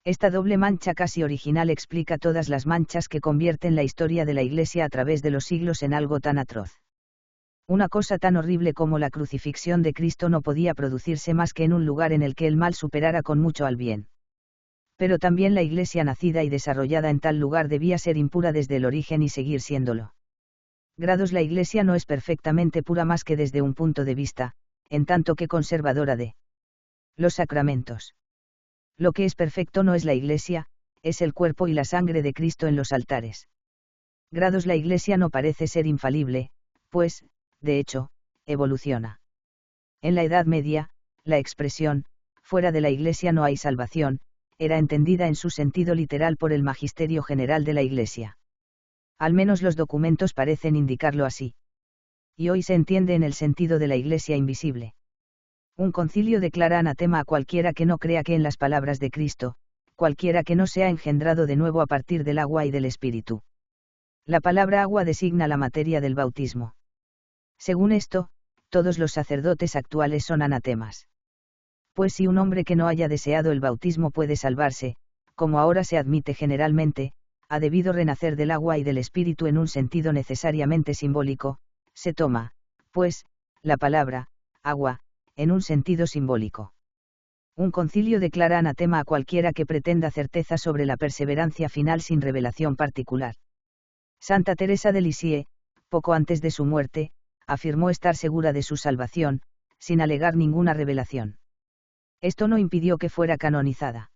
Esta doble mancha casi original explica todas las manchas que convierten la historia de la Iglesia a través de los siglos en algo tan atroz. Una cosa tan horrible como la crucifixión de Cristo no podía producirse más que en un lugar en el que el mal superara con mucho al bien. Pero también la Iglesia nacida y desarrollada en tal lugar debía ser impura desde el origen y seguir siéndolo. La Iglesia no es perfectamente pura más que desde un punto de vista, en tanto que conservadora de los sacramentos. Lo que es perfecto no es la Iglesia, es el cuerpo y la sangre de Cristo en los altares. La Iglesia no parece ser infalible, pues, de hecho, evoluciona. En la Edad Media, la expresión, fuera de la Iglesia no hay salvación, era entendida en su sentido literal por el magisterio general de la Iglesia. Al menos los documentos parecen indicarlo así. Y hoy se entiende en el sentido de la Iglesia invisible. Un concilio declara anatema a cualquiera que no crea que en las palabras de Cristo, cualquiera que no sea engendrado de nuevo a partir del agua y del Espíritu. La palabra agua designa la materia del bautismo. Según esto, todos los sacerdotes actuales son anatemas. Pues si un hombre que no haya deseado el bautismo puede salvarse, como ahora se admite generalmente, ha debido renacer del agua y del Espíritu en un sentido necesariamente simbólico, se toma, pues, la palabra, agua, en un sentido simbólico. Un concilio declara anatema a cualquiera que pretenda certeza sobre la perseverancia final sin revelación particular. Santa Teresa de Lisieux, poco antes de su muerte, afirmó estar segura de su salvación, sin alegar ninguna revelación. Esto no impidió que fuera canonizada.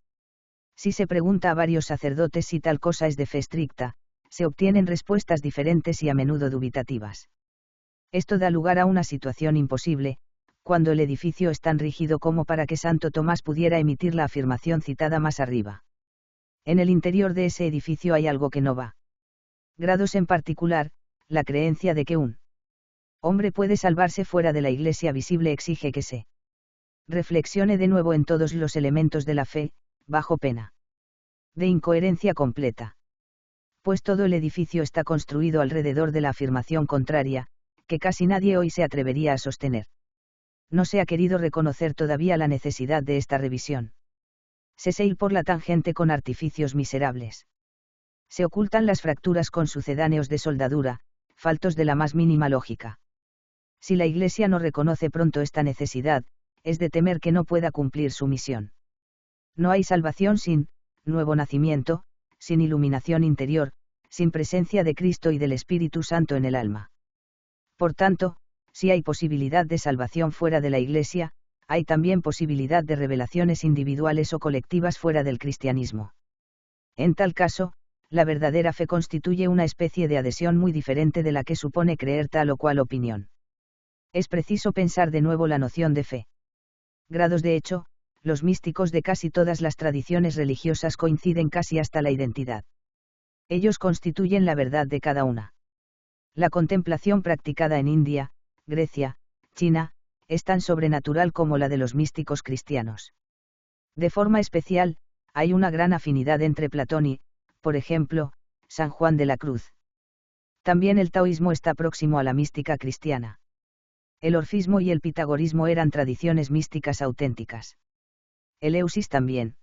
Si se pregunta a varios sacerdotes si tal cosa es de fe estricta, se obtienen respuestas diferentes y a menudo dubitativas. Esto da lugar a una situación imposible, cuando el edificio es tan rígido como para que Santo Tomás pudiera emitir la afirmación citada más arriba. En el interior de ese edificio hay algo que no va. En particular, la creencia de que un hombre puede salvarse fuera de la Iglesia visible exige que se reflexione de nuevo en todos los elementos de la fe, bajo pena de incoherencia completa. Pues todo el edificio está construido alrededor de la afirmación contraria, que casi nadie hoy se atrevería a sostener. No se ha querido reconocer todavía la necesidad de esta revisión. Se ir por la tangente con artificios miserables. Se ocultan las fracturas con sucedáneos de soldadura, faltos de la más mínima lógica. Si la Iglesia no reconoce pronto esta necesidad, es de temer que no pueda cumplir su misión. No hay salvación sin nuevo nacimiento, sin iluminación interior, sin presencia de Cristo y del Espíritu Santo en el alma. Por tanto, si hay posibilidad de salvación fuera de la Iglesia, hay también posibilidad de revelaciones individuales o colectivas fuera del cristianismo. En tal caso, la verdadera fe constituye una especie de adhesión muy diferente de la que supone creer tal o cual opinión. Es preciso pensar de nuevo la noción de fe. De hecho, los místicos de casi todas las tradiciones religiosas coinciden casi hasta la identidad. Ellos constituyen la verdad de cada una. La contemplación practicada en India, Grecia, China, es tan sobrenatural como la de los místicos cristianos. De forma especial, hay una gran afinidad entre Platón y, por ejemplo, San Juan de la Cruz. También el taoísmo está próximo a la mística cristiana. El orfismo y el pitagorismo eran tradiciones místicas auténticas. Eleusis también.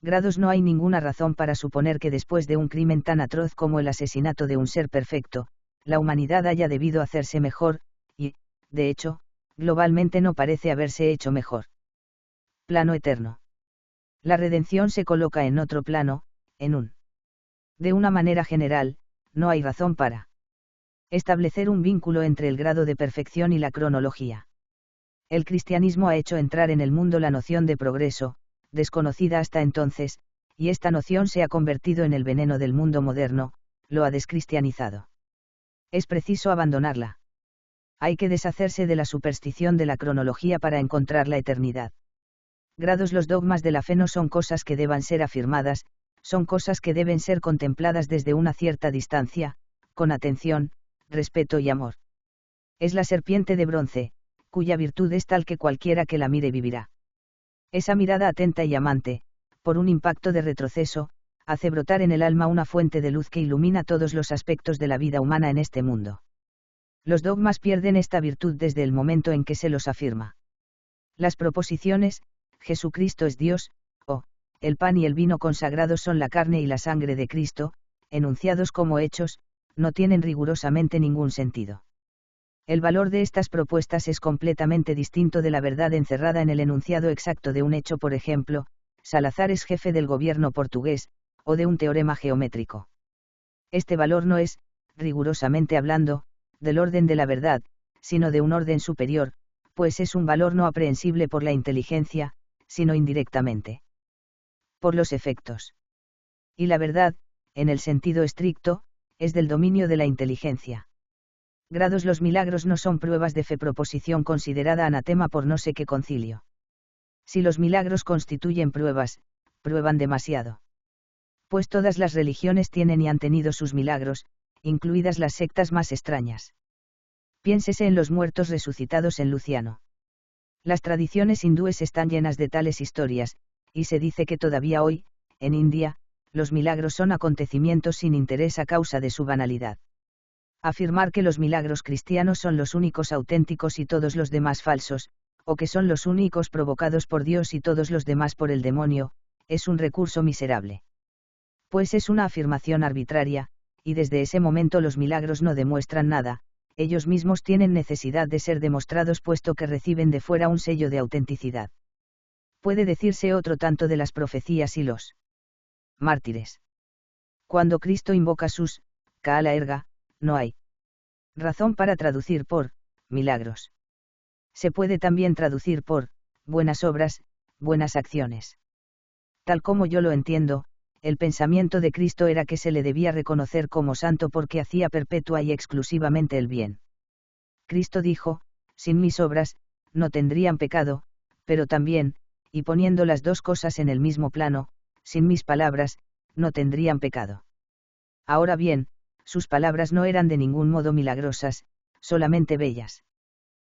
Grados no hay ninguna razón para suponer que después de un crimen tan atroz como el asesinato de un ser perfecto, la humanidad haya debido hacerse mejor, y, de hecho, globalmente no parece haberse hecho mejor. Plano eterno. La redención se coloca en otro plano, en un. De una manera general, no hay razón para establecer un vínculo entre el grado de perfección y la cronología. El cristianismo ha hecho entrar en el mundo la noción de progreso, desconocida hasta entonces, y esta noción se ha convertido en el veneno del mundo moderno, lo ha descristianizado. Es preciso abandonarla. Hay que deshacerse de la superstición de la cronología para encontrar la eternidad. Grados. Los dogmas de la fe no son cosas que deban ser afirmadas, son cosas que deben ser contempladas desde una cierta distancia, con atención, respeto y amor. Es la serpiente de bronce, cuya virtud es tal que cualquiera que la mire vivirá. Esa mirada atenta y amante, por un impacto de retroceso, hace brotar en el alma una fuente de luz que ilumina todos los aspectos de la vida humana en este mundo. Los dogmas pierden esta virtud desde el momento en que se los afirma. Las proposiciones, Jesucristo es Dios, o, el pan y el vino consagrados son la carne y la sangre de Cristo, enunciados como hechos, no tienen rigurosamente ningún sentido. El valor de estas propuestas es completamente distinto de la verdad encerrada en el enunciado exacto de un hecho. Por ejemplo, Salazar es jefe del gobierno portugués, o de un teorema geométrico. Este valor no es, rigurosamente hablando, del orden de la verdad, sino de un orden superior, pues es un valor no aprehensible por la inteligencia, sino indirectamente por los efectos. Y la verdad, en el sentido estricto, es del dominio de la inteligencia. Grados. Los milagros no son pruebas de fe, proposición considerada anatema por no sé qué concilio. Si los milagros constituyen pruebas, prueban demasiado. Pues todas las religiones tienen y han tenido sus milagros, incluidas las sectas más extrañas. Piénsese en los muertos resucitados en Luciano. Las tradiciones hindúes están llenas de tales historias, y se dice que todavía hoy, en India, los milagros son acontecimientos sin interés a causa de su banalidad. Afirmar que los milagros cristianos son los únicos auténticos y todos los demás falsos, o que son los únicos provocados por Dios y todos los demás por el demonio, es un recurso miserable. Pues es una afirmación arbitraria, y desde ese momento los milagros no demuestran nada, ellos mismos tienen necesidad de ser demostrados puesto que reciben de fuera un sello de autenticidad. Puede decirse otro tanto de las profecías y los mártires. Cuando Cristo invoca sus Kaala erga, no hay razón para traducir por milagros. Se puede también traducir por buenas obras, buenas acciones. Tal como yo lo entiendo, el pensamiento de Cristo era que se le debía reconocer como santo porque hacía perpetua y exclusivamente el bien. Cristo dijo, sin mis obras, no tendrían pecado, pero también, y poniendo las dos cosas en el mismo plano, sin mis palabras, no tendrían pecado. Ahora bien, sus palabras no eran de ningún modo milagrosas, solamente bellas.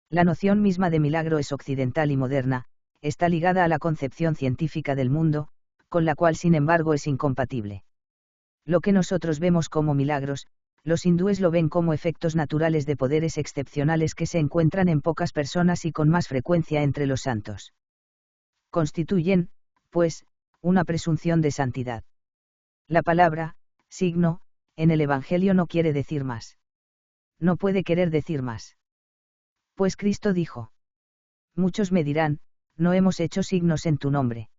La noción misma de milagro es occidental y moderna, está ligada a la concepción científica del mundo, con la cual sin embargo es incompatible. Lo que nosotros vemos como milagros, los hindúes lo ven como efectos naturales de poderes excepcionales que se encuentran en pocas personas y con más frecuencia entre los santos. Constituyen, pues, una presunción de santidad. La palabra, signo, en el Evangelio no quiere decir más. No puede querer decir más. Pues Cristo dijo: muchos me dirán, no hemos hecho signos en tu nombre.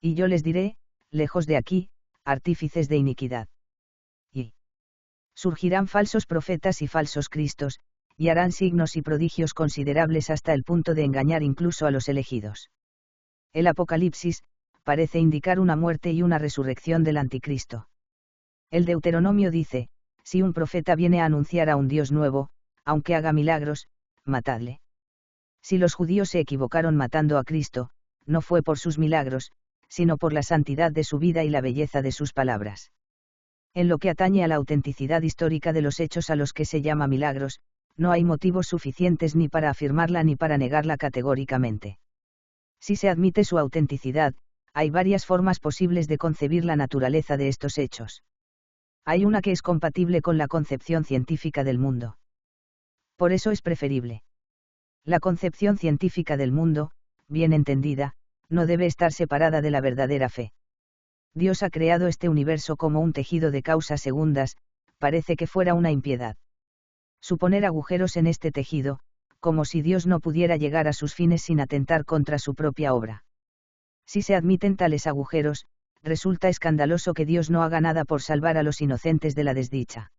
Y yo les diré, lejos de aquí, artífices de iniquidad. Y surgirán falsos profetas y falsos cristos, y harán signos y prodigios considerables hasta el punto de engañar incluso a los elegidos. El Apocalipsis parece indicar una muerte y una resurrección del anticristo. El Deuteronomio dice: si un profeta viene a anunciar a un Dios nuevo, aunque haga milagros, matadle. Si los judíos se equivocaron matando a Cristo, no fue por sus milagros, sino por la santidad de su vida y la belleza de sus palabras. En lo que atañe a la autenticidad histórica de los hechos a los que se llama milagros, no hay motivos suficientes ni para afirmarla ni para negarla categóricamente. Si se admite su autenticidad, hay varias formas posibles de concebir la naturaleza de estos hechos. Hay una que es compatible con la concepción científica del mundo. Por eso es preferible. La concepción científica del mundo, bien entendida, no debe estar separada de la verdadera fe. Dios ha creado este universo como un tejido de causas segundas, parece que fuera una impiedad. Suponer agujeros en este tejido, como si Dios no pudiera llegar a sus fines sin atentar contra su propia obra. Si se admiten tales agujeros, resulta escandaloso que Dios no haga nada por salvar a los inocentes de la desdicha.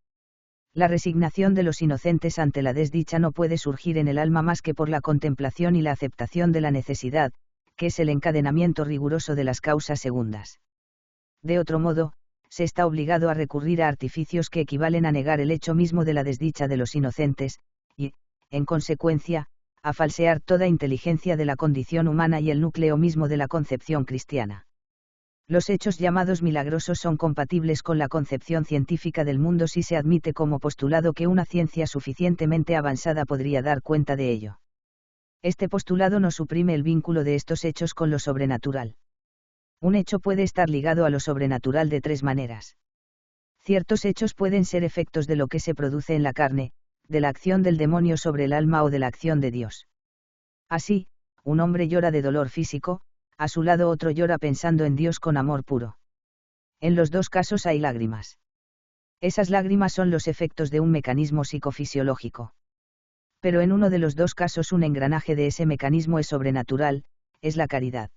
La resignación de los inocentes ante la desdicha no puede surgir en el alma más que por la contemplación y la aceptación de la necesidad, que es el encadenamiento riguroso de las causas segundas. De otro modo, se está obligado a recurrir a artificios que equivalen a negar el hecho mismo de la desdicha de los inocentes, y, en consecuencia, a falsear toda inteligencia de la condición humana y el núcleo mismo de la concepción cristiana. Los hechos llamados milagrosos son compatibles con la concepción científica del mundo si se admite como postulado que una ciencia suficientemente avanzada podría dar cuenta de ello. Este postulado no suprime el vínculo de estos hechos con lo sobrenatural. Un hecho puede estar ligado a lo sobrenatural de tres maneras. Ciertos hechos pueden ser efectos de lo que se produce en la carne, de la acción del demonio sobre el alma o de la acción de Dios. Así, un hombre llora de dolor físico, a su lado otro llora pensando en Dios con amor puro. En los dos casos hay lágrimas. Esas lágrimas son los efectos de un mecanismo psicofisiológico. Pero en uno de los dos casos un engranaje de ese mecanismo es sobrenatural, es la caridad.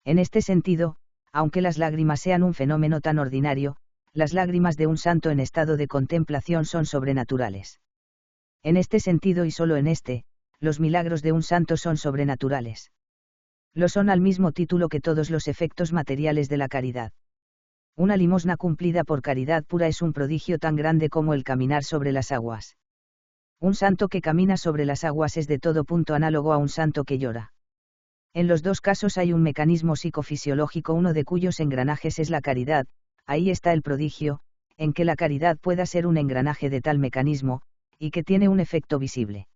En este sentido, aunque las lágrimas sean un fenómeno tan ordinario, las lágrimas de un santo en estado de contemplación son sobrenaturales. En este sentido y solo en este, los milagros de un santo son sobrenaturales. Lo son al mismo título que todos los efectos materiales de la caridad. Una limosna cumplida por caridad pura es un prodigio tan grande como el caminar sobre las aguas. Un santo que camina sobre las aguas es de todo punto análogo a un santo que llora. En los dos casos hay un mecanismo psicofisiológico, uno de cuyos engranajes es la caridad, ahí está el prodigio, en que la caridad pueda ser un engranaje de tal mecanismo, y que tiene un efecto visible.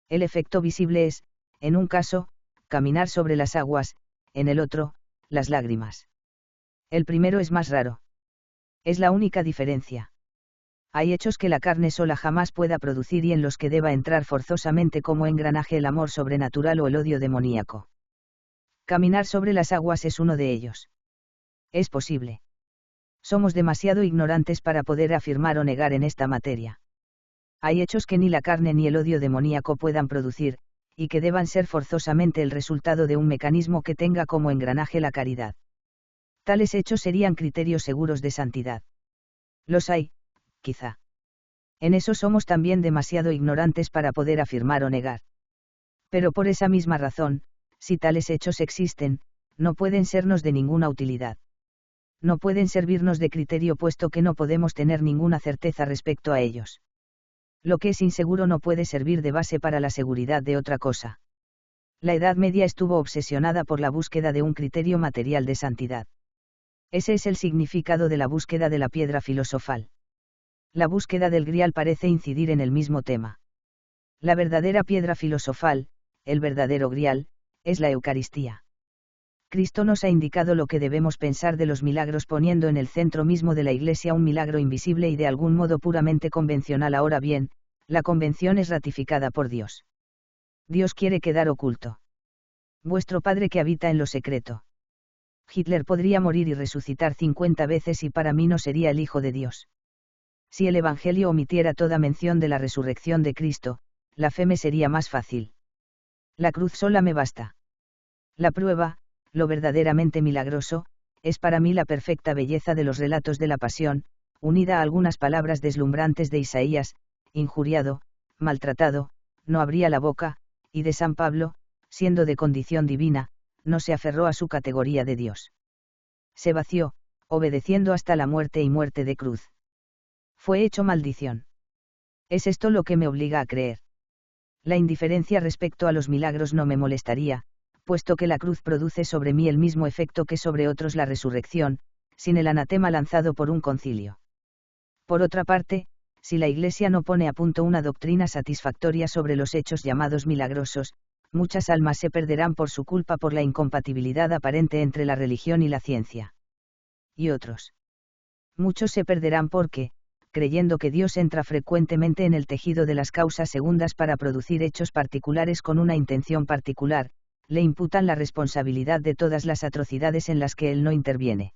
El efecto visible es, en un caso, caminar sobre las aguas, en el otro, las lágrimas. El primero es más raro. Es la única diferencia. Hay hechos que la carne sola jamás pueda producir y en los que deba entrar forzosamente como engranaje el amor sobrenatural o el odio demoníaco. Caminar sobre las aguas es uno de ellos. Es posible. Somos demasiado ignorantes para poder afirmar o negar en esta materia. Hay hechos que ni la carne ni el odio demoníaco puedan producir, y que deban ser forzosamente el resultado de un mecanismo que tenga como engranaje la caridad. Tales hechos serían criterios seguros de santidad. Los hay, quizá. En eso somos también demasiado ignorantes para poder afirmar o negar. Pero por esa misma razón, si tales hechos existen, no pueden sernos de ninguna utilidad. No pueden servirnos de criterio puesto que no podemos tener ninguna certeza respecto a ellos. Lo que es inseguro no puede servir de base para la seguridad de otra cosa. La Edad Media estuvo obsesionada por la búsqueda de un criterio material de santidad. Ese es el significado de la búsqueda de la piedra filosofal. La búsqueda del grial parece incidir en el mismo tema. La verdadera piedra filosofal, el verdadero grial, es la Eucaristía. Cristo nos ha indicado lo que debemos pensar de los milagros poniendo en el centro mismo de la Iglesia un milagro invisible y de algún modo puramente convencional. Ahora bien, la convención es ratificada por Dios. Dios quiere quedar oculto. Vuestro Padre que habita en lo secreto. Hitler podría morir y resucitar 50 veces y para mí no sería el Hijo de Dios. Si el Evangelio omitiera toda mención de la resurrección de Cristo, la fe me sería más fácil. La cruz sola me basta. La prueba, lo verdaderamente milagroso, es para mí la perfecta belleza de los relatos de la pasión, unida a algunas palabras deslumbrantes de Isaías, injuriado, maltratado, no abría la boca, y de San Pablo, siendo de condición divina, no se aferró a su categoría de Dios. Se vació, obedeciendo hasta la muerte y muerte de cruz. Fue hecho maldición. Es esto lo que me obliga a creer. La indiferencia respecto a los milagros no me molestaría, puesto que la cruz produce sobre mí el mismo efecto que sobre otros la resurrección, sin el anatema lanzado por un concilio. Por otra parte, si la Iglesia no pone a punto una doctrina satisfactoria sobre los hechos llamados milagrosos, muchas almas se perderán por su culpa por la incompatibilidad aparente entre la religión y la ciencia. Y otros. Muchos se perderán porque, creyendo que Dios entra frecuentemente en el tejido de las causas segundas para producir hechos particulares con una intención particular, le imputan la responsabilidad de todas las atrocidades en las que Él no interviene.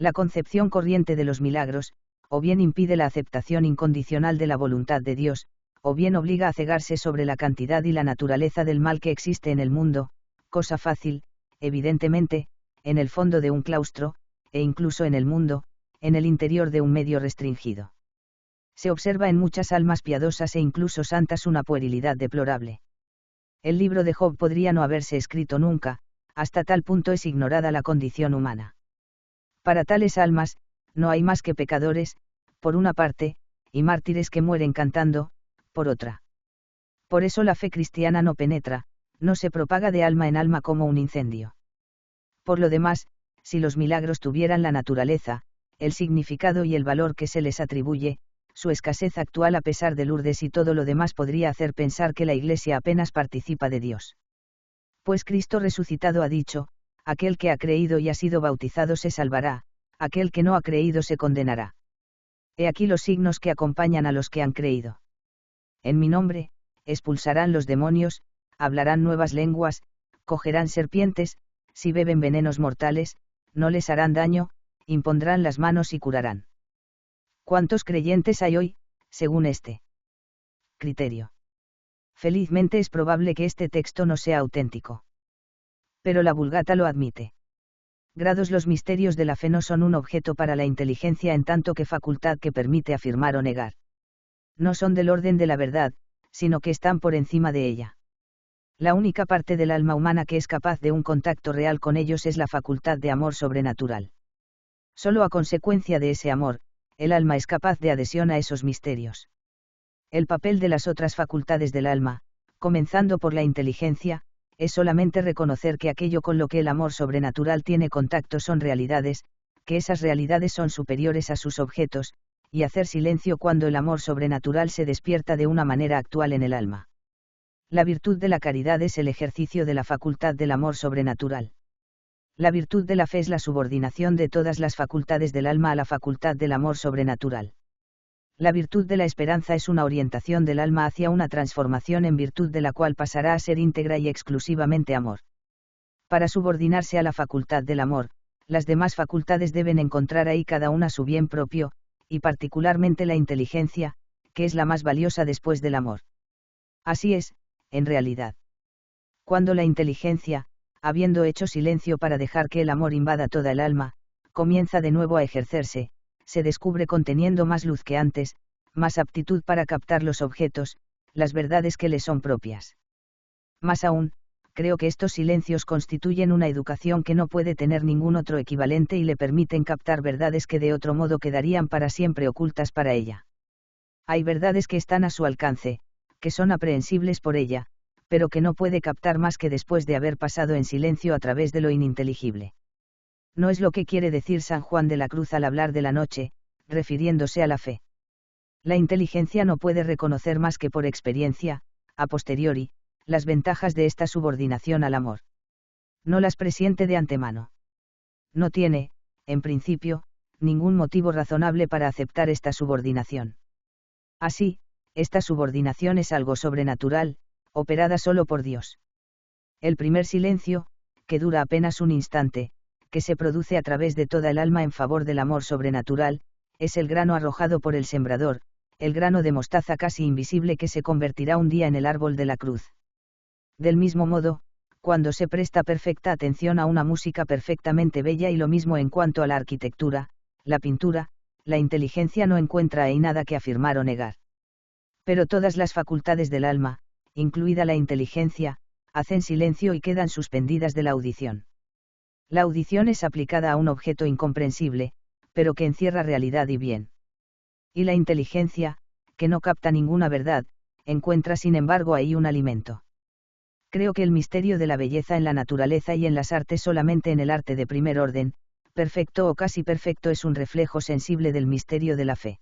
La concepción corriente de los milagros, o bien impide la aceptación incondicional de la voluntad de Dios, o bien obliga a cegarse sobre la cantidad y la naturaleza del mal que existe en el mundo, cosa fácil, evidentemente, en el fondo de un claustro, e incluso en el mundo, en el interior de un medio restringido. Se observa en muchas almas piadosas e incluso santas una puerilidad deplorable. El libro de Job podría no haberse escrito nunca, hasta tal punto es ignorada la condición humana. Para tales almas, no hay más que pecadores, por una parte, y mártires que mueren cantando, por otra. Por eso la fe cristiana no penetra, no se propaga de alma en alma como un incendio. Por lo demás, si los milagros tuvieran la naturaleza, el significado y el valor que se les atribuye, su escasez actual a pesar de Lourdes y todo lo demás podría hacer pensar que la Iglesia apenas participa de Dios. Pues Cristo resucitado ha dicho, aquel que ha creído y ha sido bautizado se salvará, aquel que no ha creído se condenará. He aquí los signos que acompañan a los que han creído. En mi nombre, expulsarán los demonios, hablarán nuevas lenguas, cogerán serpientes, si beben venenos mortales, no les harán daño, impondrán las manos y curarán. ¿Cuántos creyentes hay hoy, según este criterio? Felizmente es probable que este texto no sea auténtico. Pero la Vulgata lo admite. Grados. Los misterios de la fe no son un objeto para la inteligencia en tanto que facultad que permite afirmar o negar. No son del orden de la verdad, sino que están por encima de ella. La única parte del alma humana que es capaz de un contacto real con ellos es la facultad de amor sobrenatural. Solo a consecuencia de ese amor, el alma es capaz de adhesión a esos misterios. El papel de las otras facultades del alma, comenzando por la inteligencia, es solamente reconocer que aquello con lo que el amor sobrenatural tiene contacto son realidades, que esas realidades son superiores a sus objetos, y hacer silencio cuando el amor sobrenatural se despierta de una manera actual en el alma. La virtud de la caridad es el ejercicio de la facultad del amor sobrenatural. La virtud de la fe es la subordinación de todas las facultades del alma a la facultad del amor sobrenatural. La virtud de la esperanza es una orientación del alma hacia una transformación en virtud de la cual pasará a ser íntegra y exclusivamente amor. Para subordinarse a la facultad del amor, las demás facultades deben encontrar ahí cada una su bien propio, y particularmente la inteligencia, que es la más valiosa después del amor. Así es, en realidad. Cuando la inteligencia, habiendo hecho silencio para dejar que el amor invada toda el alma, comienza de nuevo a ejercerse, se descubre conteniendo más luz que antes, más aptitud para captar los objetos, las verdades que le son propias. Más aún, creo que estos silencios constituyen una educación que no puede tener ningún otro equivalente y le permiten captar verdades que de otro modo quedarían para siempre ocultas para ella. Hay verdades que están a su alcance, que son aprehensibles por ella, pero que no puede captar más que después de haber pasado en silencio a través de lo ininteligible. No es lo que quiere decir San Juan de la Cruz al hablar de la noche, refiriéndose a la fe. La inteligencia no puede reconocer más que por experiencia, a posteriori, las ventajas de esta subordinación al amor. No las presiente de antemano. No tiene, en principio, ningún motivo razonable para aceptar esta subordinación. Así, esta subordinación es algo sobrenatural, operada solo por Dios. El primer silencio, que dura apenas un instante, que se produce a través de toda el alma en favor del amor sobrenatural, es el grano arrojado por el sembrador, el grano de mostaza casi invisible que se convertirá un día en el árbol de la cruz. Del mismo modo, cuando se presta perfecta atención a una música perfectamente bella y lo mismo en cuanto a la arquitectura, la pintura, la inteligencia no encuentra ahí nada que afirmar o negar. Pero todas las facultades del alma, incluida la inteligencia, hacen silencio y quedan suspendidas de la audición. La audición es aplicada a un objeto incomprensible, pero que encierra realidad y bien. Y la inteligencia, que no capta ninguna verdad, encuentra sin embargo ahí un alimento. Creo que el misterio de la belleza en la naturaleza y en las artes solamente en el arte de primer orden, perfecto o casi perfecto es un reflejo sensible del misterio de la fe.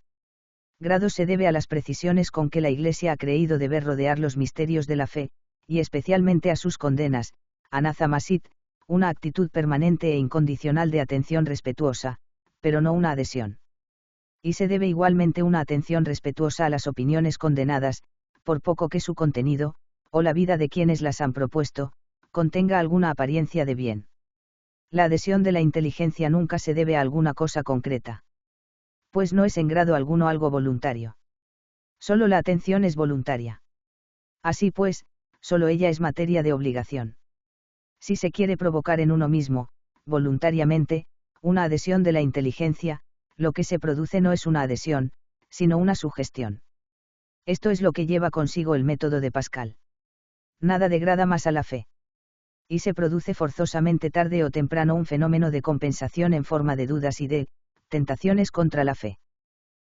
Grado se debe a las precisiones con que la Iglesia ha creído deber rodear los misterios de la fe, y especialmente a sus condenas, anathemasit, una actitud permanente e incondicional de atención respetuosa, pero no una adhesión. Y se debe igualmente una atención respetuosa a las opiniones condenadas, por poco que su contenido, o la vida de quienes las han propuesto, contenga alguna apariencia de bien. La adhesión de la inteligencia nunca se debe a alguna cosa concreta. Pues no es en grado alguno algo voluntario. Solo la atención es voluntaria. Así pues, solo ella es materia de obligación. Si se quiere provocar en uno mismo, voluntariamente, una adhesión de la inteligencia, lo que se produce no es una adhesión, sino una sugestión. Esto es lo que lleva consigo el método de Pascal. Nada degrada más a la fe. Y se produce forzosamente tarde o temprano un fenómeno de compensación en forma de dudas y de tentaciones contra la fe.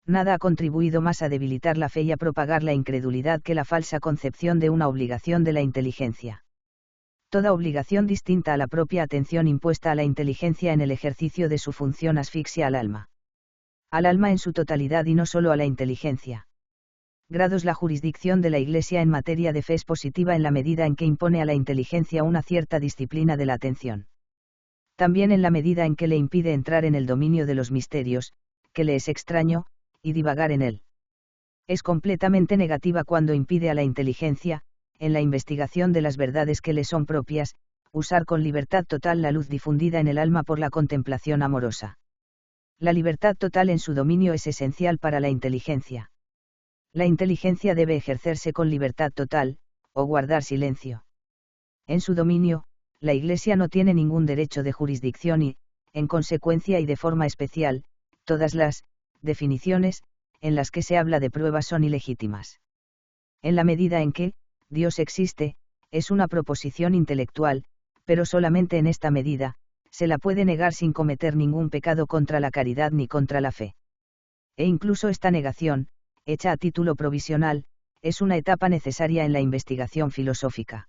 Nada ha contribuido más a debilitar la fe y a propagar la incredulidad que la falsa concepción de una obligación de la inteligencia. Toda obligación distinta a la propia atención impuesta a la inteligencia en el ejercicio de su función asfixia al alma. Al alma en su totalidad y no solo a la inteligencia. Grados. La jurisdicción de la Iglesia en materia de fe es positiva en la medida en que impone a la inteligencia una cierta disciplina de la atención. También en la medida en que le impide entrar en el dominio de los misterios, que le es extraño, y divagar en él. Es completamente negativa cuando impide a la inteligencia, en la investigación de las verdades que le son propias, usar con libertad total la luz difundida en el alma por la contemplación amorosa. La libertad total en su dominio es esencial para la inteligencia. La inteligencia debe ejercerse con libertad total, o guardar silencio. En su dominio, la Iglesia no tiene ningún derecho de jurisdicción y, en consecuencia y de forma especial, todas las definiciones en las que se habla de pruebas son ilegítimas. En la medida en que Dios existe, es una proposición intelectual, pero solamente en esta medida, se la puede negar sin cometer ningún pecado contra la caridad ni contra la fe. E incluso esta negación, hecha a título provisional, es una etapa necesaria en la investigación filosófica.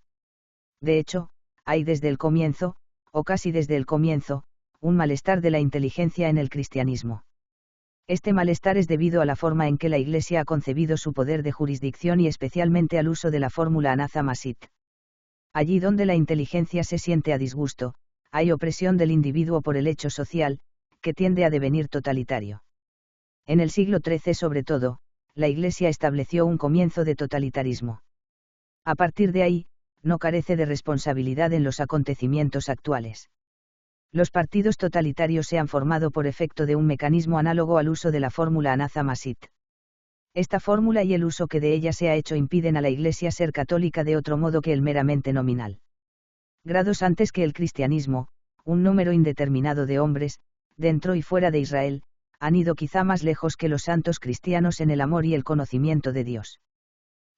De hecho, hay desde el comienzo, o casi desde el comienzo, un malestar de la inteligencia en el cristianismo. Este malestar es debido a la forma en que la Iglesia ha concebido su poder de jurisdicción y especialmente al uso de la fórmula anathema sit. Allí donde la inteligencia se siente a disgusto, hay opresión del individuo por el hecho social, que tiende a devenir totalitario. En el siglo XIII sobre todo, la Iglesia estableció un comienzo de totalitarismo. A partir de ahí, no carece de responsabilidad en los acontecimientos actuales. Los partidos totalitarios se han formado por efecto de un mecanismo análogo al uso de la fórmula anathema sit. Esta fórmula y el uso que de ella se ha hecho impiden a la Iglesia ser católica de otro modo que el meramente nominal. Grados antes que el cristianismo, un número indeterminado de hombres, dentro y fuera de Israel, han ido quizá más lejos que los santos cristianos en el amor y el conocimiento de Dios.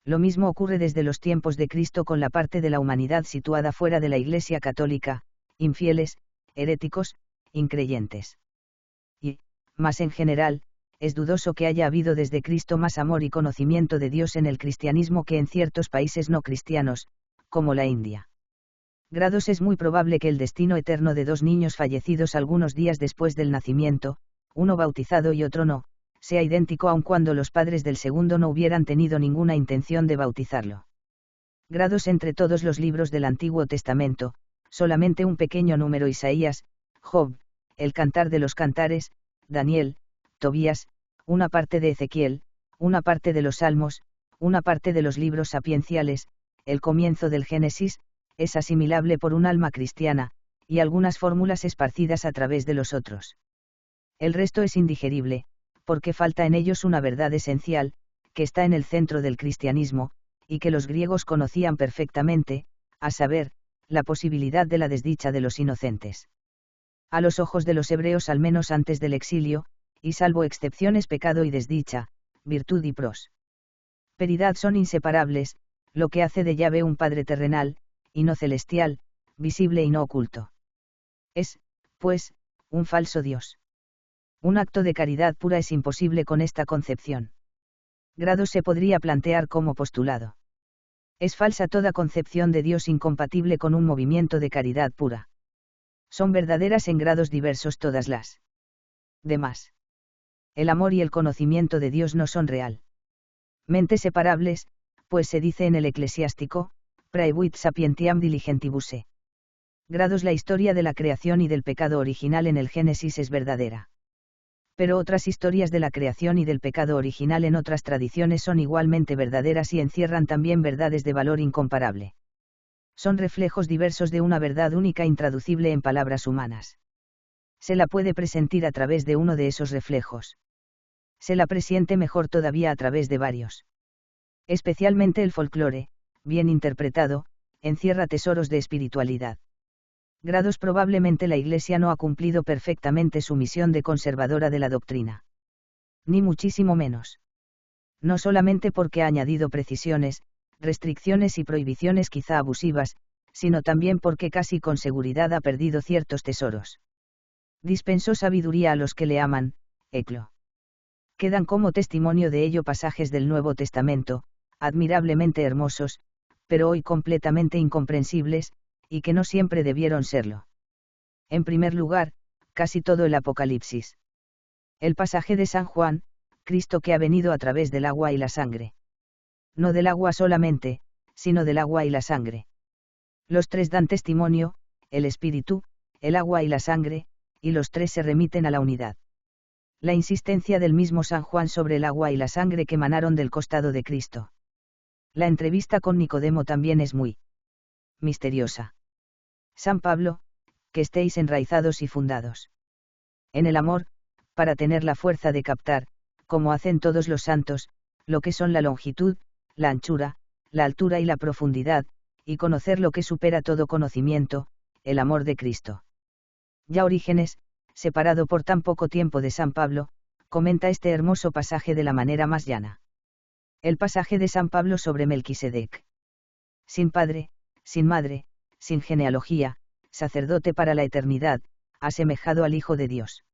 Lo mismo ocurre desde los tiempos de Cristo con la parte de la humanidad situada fuera de la Iglesia católica, infieles, heréticos, increyentes. Y, más en general, es dudoso que haya habido desde Cristo más amor y conocimiento de Dios en el cristianismo que en ciertos países no cristianos, como la India. Grados. Es muy probable que el destino eterno de dos niños fallecidos algunos días después del nacimiento, uno bautizado y otro no, sea idéntico aun cuando los padres del segundo no hubieran tenido ninguna intención de bautizarlo. Grados. Entre todos los libros del Antiguo Testamento, solamente un pequeño número: Isaías, Job, el Cantar de los Cantares, Daniel, Tobías, una parte de Ezequiel, una parte de los Salmos, una parte de los libros sapienciales, el comienzo del Génesis, es asimilable por un alma cristiana, y algunas fórmulas esparcidas a través de los otros. El resto es indigerible, porque falta en ellos una verdad esencial, que está en el centro del cristianismo, y que los griegos conocían perfectamente, a saber, la posibilidad de la desdicha de los inocentes. A los ojos de los hebreos al menos antes del exilio, y salvo excepciones pecado y desdicha, virtud y prosperidad son inseparables, lo que hace de Yahvé un Padre terrenal, y no celestial, visible y no oculto. Es, pues, un falso Dios. Un acto de caridad pura es imposible con esta concepción. Grados. Se podría plantear como postulado. Es falsa toda concepción de Dios incompatible con un movimiento de caridad pura. Son verdaderas en grados diversos todas las demás. El amor y el conocimiento de Dios no son realmente separables, pues se dice en el Eclesiástico, praebuit sapientiam diligentibus. Grados. La historia de la creación y del pecado original en el Génesis es verdadera. Pero otras historias de la creación y del pecado original en otras tradiciones son igualmente verdaderas y encierran también verdades de valor incomparable. Son reflejos diversos de una verdad única intraducible en palabras humanas. Se la puede presentir a través de uno de esos reflejos. Se la presiente mejor todavía a través de varios. Especialmente el folclore, bien interpretado, encierra tesoros de espiritualidad. Grados probablemente la Iglesia no ha cumplido perfectamente su misión de conservadora de la doctrina. Ni muchísimo menos. No solamente porque ha añadido precisiones, restricciones y prohibiciones quizá abusivas, sino también porque casi con seguridad ha perdido ciertos tesoros. Dispensó sabiduría a los que le aman, eclo. Quedan como testimonio de ello pasajes del Nuevo Testamento, admirablemente hermosos, pero hoy completamente incomprensibles, y que no siempre debieron serlo. En primer lugar, casi todo el Apocalipsis. El pasaje de San Juan, Cristo que ha venido a través del agua y la sangre. No del agua solamente, sino del agua y la sangre. Los tres dan testimonio, el Espíritu, el agua y la sangre, y los tres se remiten a la unidad. La insistencia del mismo San Juan sobre el agua y la sangre que emanaron del costado de Cristo. La entrevista con Nicodemo también es muy misteriosa. San Pablo, que estéis enraizados y fundados en el amor, para tener la fuerza de captar, como hacen todos los santos, lo que son la longitud, la anchura, la altura y la profundidad, y conocer lo que supera todo conocimiento, el amor de Cristo. Ya Orígenes, separado por tan poco tiempo de San Pablo, comenta este hermoso pasaje de la manera más llana. El pasaje de San Pablo sobre Melquisedec. Sin padre, sin madre, sin genealogía, sacerdote para la eternidad, asemejado al Hijo de Dios.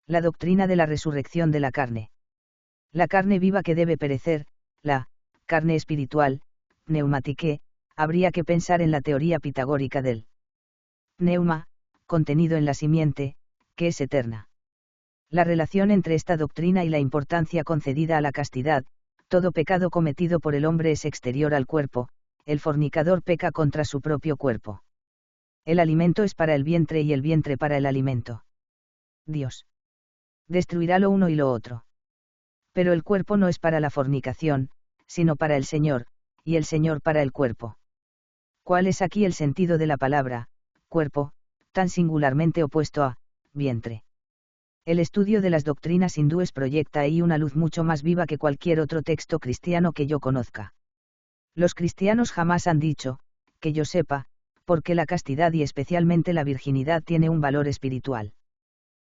La doctrina de la resurrección de la carne. La carne viva que debe perecer, la carne espiritual, pneumatique, habría que pensar en la teoría pitagórica del pneuma, contenido en la simiente, que es eterna. La relación entre esta doctrina y la importancia concedida a la castidad, todo pecado cometido por el hombre es exterior al cuerpo, el fornicador peca contra su propio cuerpo. El alimento es para el vientre y el vientre para el alimento. Dios destruirá lo uno y lo otro. Pero el cuerpo no es para la fornicación, sino para el Señor, y el Señor para el cuerpo. ¿Cuál es aquí el sentido de la palabra, cuerpo, tan singularmente opuesto a vientre? El estudio de las doctrinas hindúes proyecta ahí una luz mucho más viva que cualquier otro texto cristiano que yo conozca. Los cristianos jamás han dicho, que yo sepa, porque la castidad y especialmente la virginidad tiene un valor espiritual.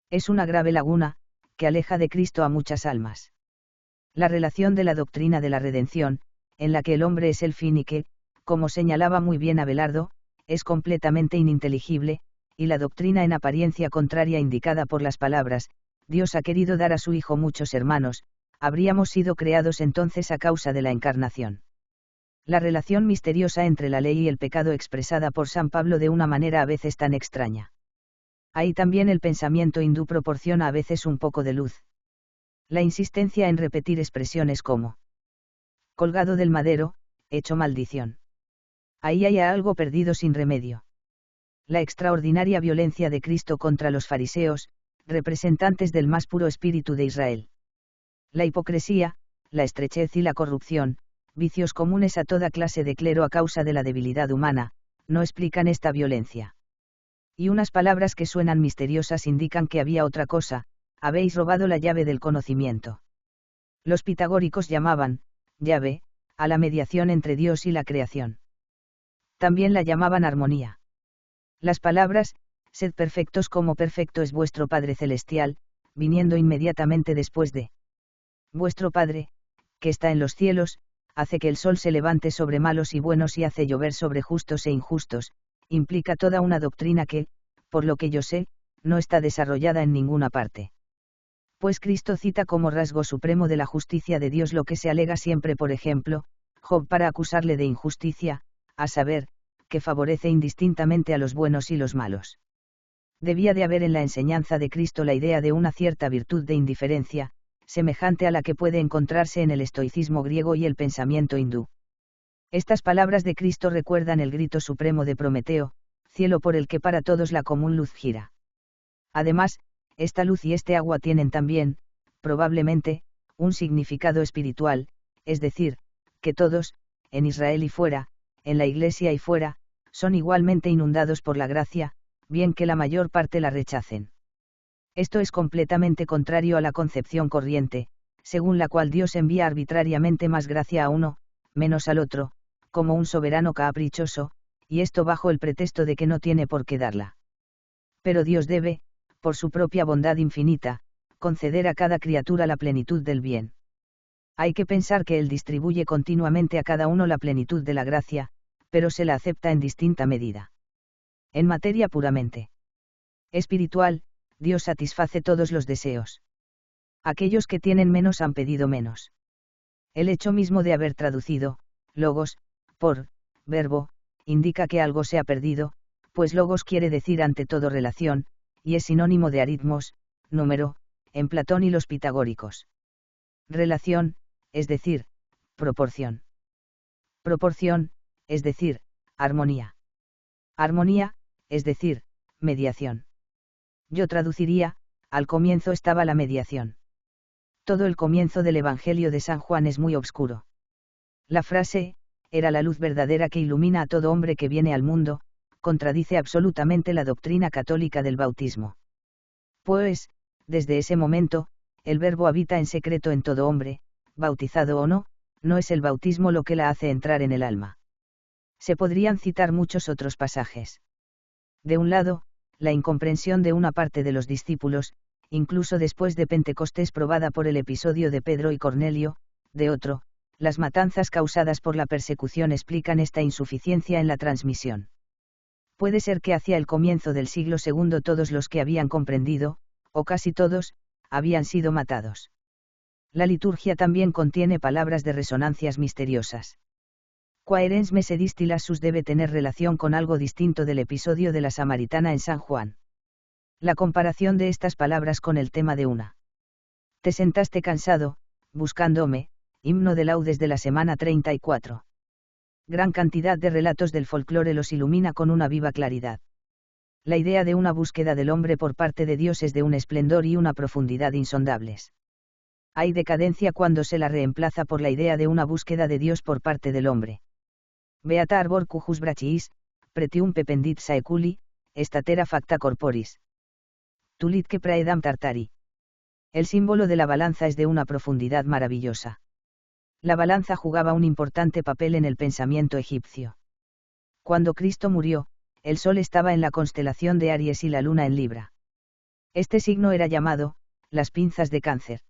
Es una grave laguna, que aleja de Cristo a muchas almas. La relación de la doctrina de la redención, en la que el hombre es el fin y que, como señalaba muy bien Abelardo, es completamente ininteligible, y la doctrina en apariencia contraria indicada por las palabras, Dios ha querido dar a su Hijo muchos hermanos, habríamos sido creados entonces a causa de la encarnación. La relación misteriosa entre la ley y el pecado expresada por San Pablo de una manera a veces tan extraña. Ahí también el pensamiento hindú proporciona a veces un poco de luz. La insistencia en repetir expresiones como colgado del madero, hecho maldición. Ahí hay algo perdido sin remedio. La extraordinaria violencia de Cristo contra los fariseos, representantes del más puro espíritu de Israel. La hipocresía, la estrechez y la corrupción, vicios comunes a toda clase de clero a causa de la debilidad humana, no explican esta violencia. Y unas palabras que suenan misteriosas indican que había otra cosa: habéis robado la llave del conocimiento. Los pitagóricos llamaban llave a la mediación entre Dios y la creación. También la llamaban armonía. Las palabras, sed perfectos como perfecto es vuestro Padre Celestial, viniendo inmediatamente después de vuestro Padre, que está en los cielos, hace que el sol se levante sobre malos y buenos y hace llover sobre justos e injustos, implica toda una doctrina que, por lo que yo sé, no está desarrollada en ninguna parte. Pues Cristo cita como rasgo supremo de la justicia de Dios lo que se alega siempre, por ejemplo, Job para acusarle de injusticia, a saber, que favorece indistintamente a los buenos y los malos. Debía de haber en la enseñanza de Cristo la idea de una cierta virtud de indiferencia, semejante a la que puede encontrarse en el estoicismo griego y el pensamiento hindú. Estas palabras de Cristo recuerdan el grito supremo de Prometeo, cielo por el que para todos la común luz gira. Además, esta luz y este agua tienen también, probablemente, un significado espiritual, es decir, que todos, en Israel y fuera, en la Iglesia y fuera, son igualmente inundados por la gracia, bien que la mayor parte la rechacen. Esto es completamente contrario a la concepción corriente, según la cual Dios envía arbitrariamente más gracia a uno, menos al otro, como un soberano caprichoso, y esto bajo el pretexto de que no tiene por qué darla. Pero Dios debe, por su propia bondad infinita, conceder a cada criatura la plenitud del bien. Hay que pensar que Él distribuye continuamente a cada uno la plenitud de la gracia, pero se la acepta en distinta medida. En materia puramente espiritual, Dios satisface todos los deseos. Aquellos que tienen menos han pedido menos. El hecho mismo de haber traducido, logos, por, verbo, indica que algo se ha perdido, pues logos quiere decir ante todo relación, y es sinónimo de aritmos, número, en Platón y los pitagóricos. Relación, es decir, proporción. Proporción, es decir, armonía. Armonía, es decir, mediación. Yo traduciría, al comienzo estaba la mediación. Todo el comienzo del Evangelio de San Juan es muy obscuro. La frase, era la luz verdadera que ilumina a todo hombre que viene al mundo, contradice absolutamente la doctrina católica del bautismo. Pues, desde ese momento, el Verbo habita en secreto en todo hombre, bautizado o no, no es el bautismo lo que la hace entrar en el alma. Se podrían citar muchos otros pasajes. De un lado, la incomprensión de una parte de los discípulos, incluso después de Pentecostés probada por el episodio de Pedro y Cornelio, de otro, las matanzas causadas por la persecución explican esta insuficiencia en la transmisión. Puede ser que hacia el comienzo del siglo II todos los que habían comprendido, o casi todos, habían sido matados. La liturgia también contiene palabras de resonancias misteriosas. Quaerens me sedistilasus debe tener relación con algo distinto del episodio de la Samaritana en San Juan. La comparación de estas palabras con el tema de una. Te sentaste cansado, buscándome, himno de laudes de la semana 34. Gran cantidad de relatos del folclore los ilumina con una viva claridad. La idea de una búsqueda del hombre por parte de Dios es de un esplendor y una profundidad insondables. Hay decadencia cuando se la reemplaza por la idea de una búsqueda de Dios por parte del hombre. Beata arbor cujus brachiis, pretium pependit saeculi, statera facta corporis. Tulit que praedam tartari. El símbolo de la balanza es de una profundidad maravillosa. La balanza jugaba un importante papel en el pensamiento egipcio. Cuando Cristo murió, el sol estaba en la constelación de Aries y la luna en Libra. Este signo era llamado, las pinzas de Cáncer.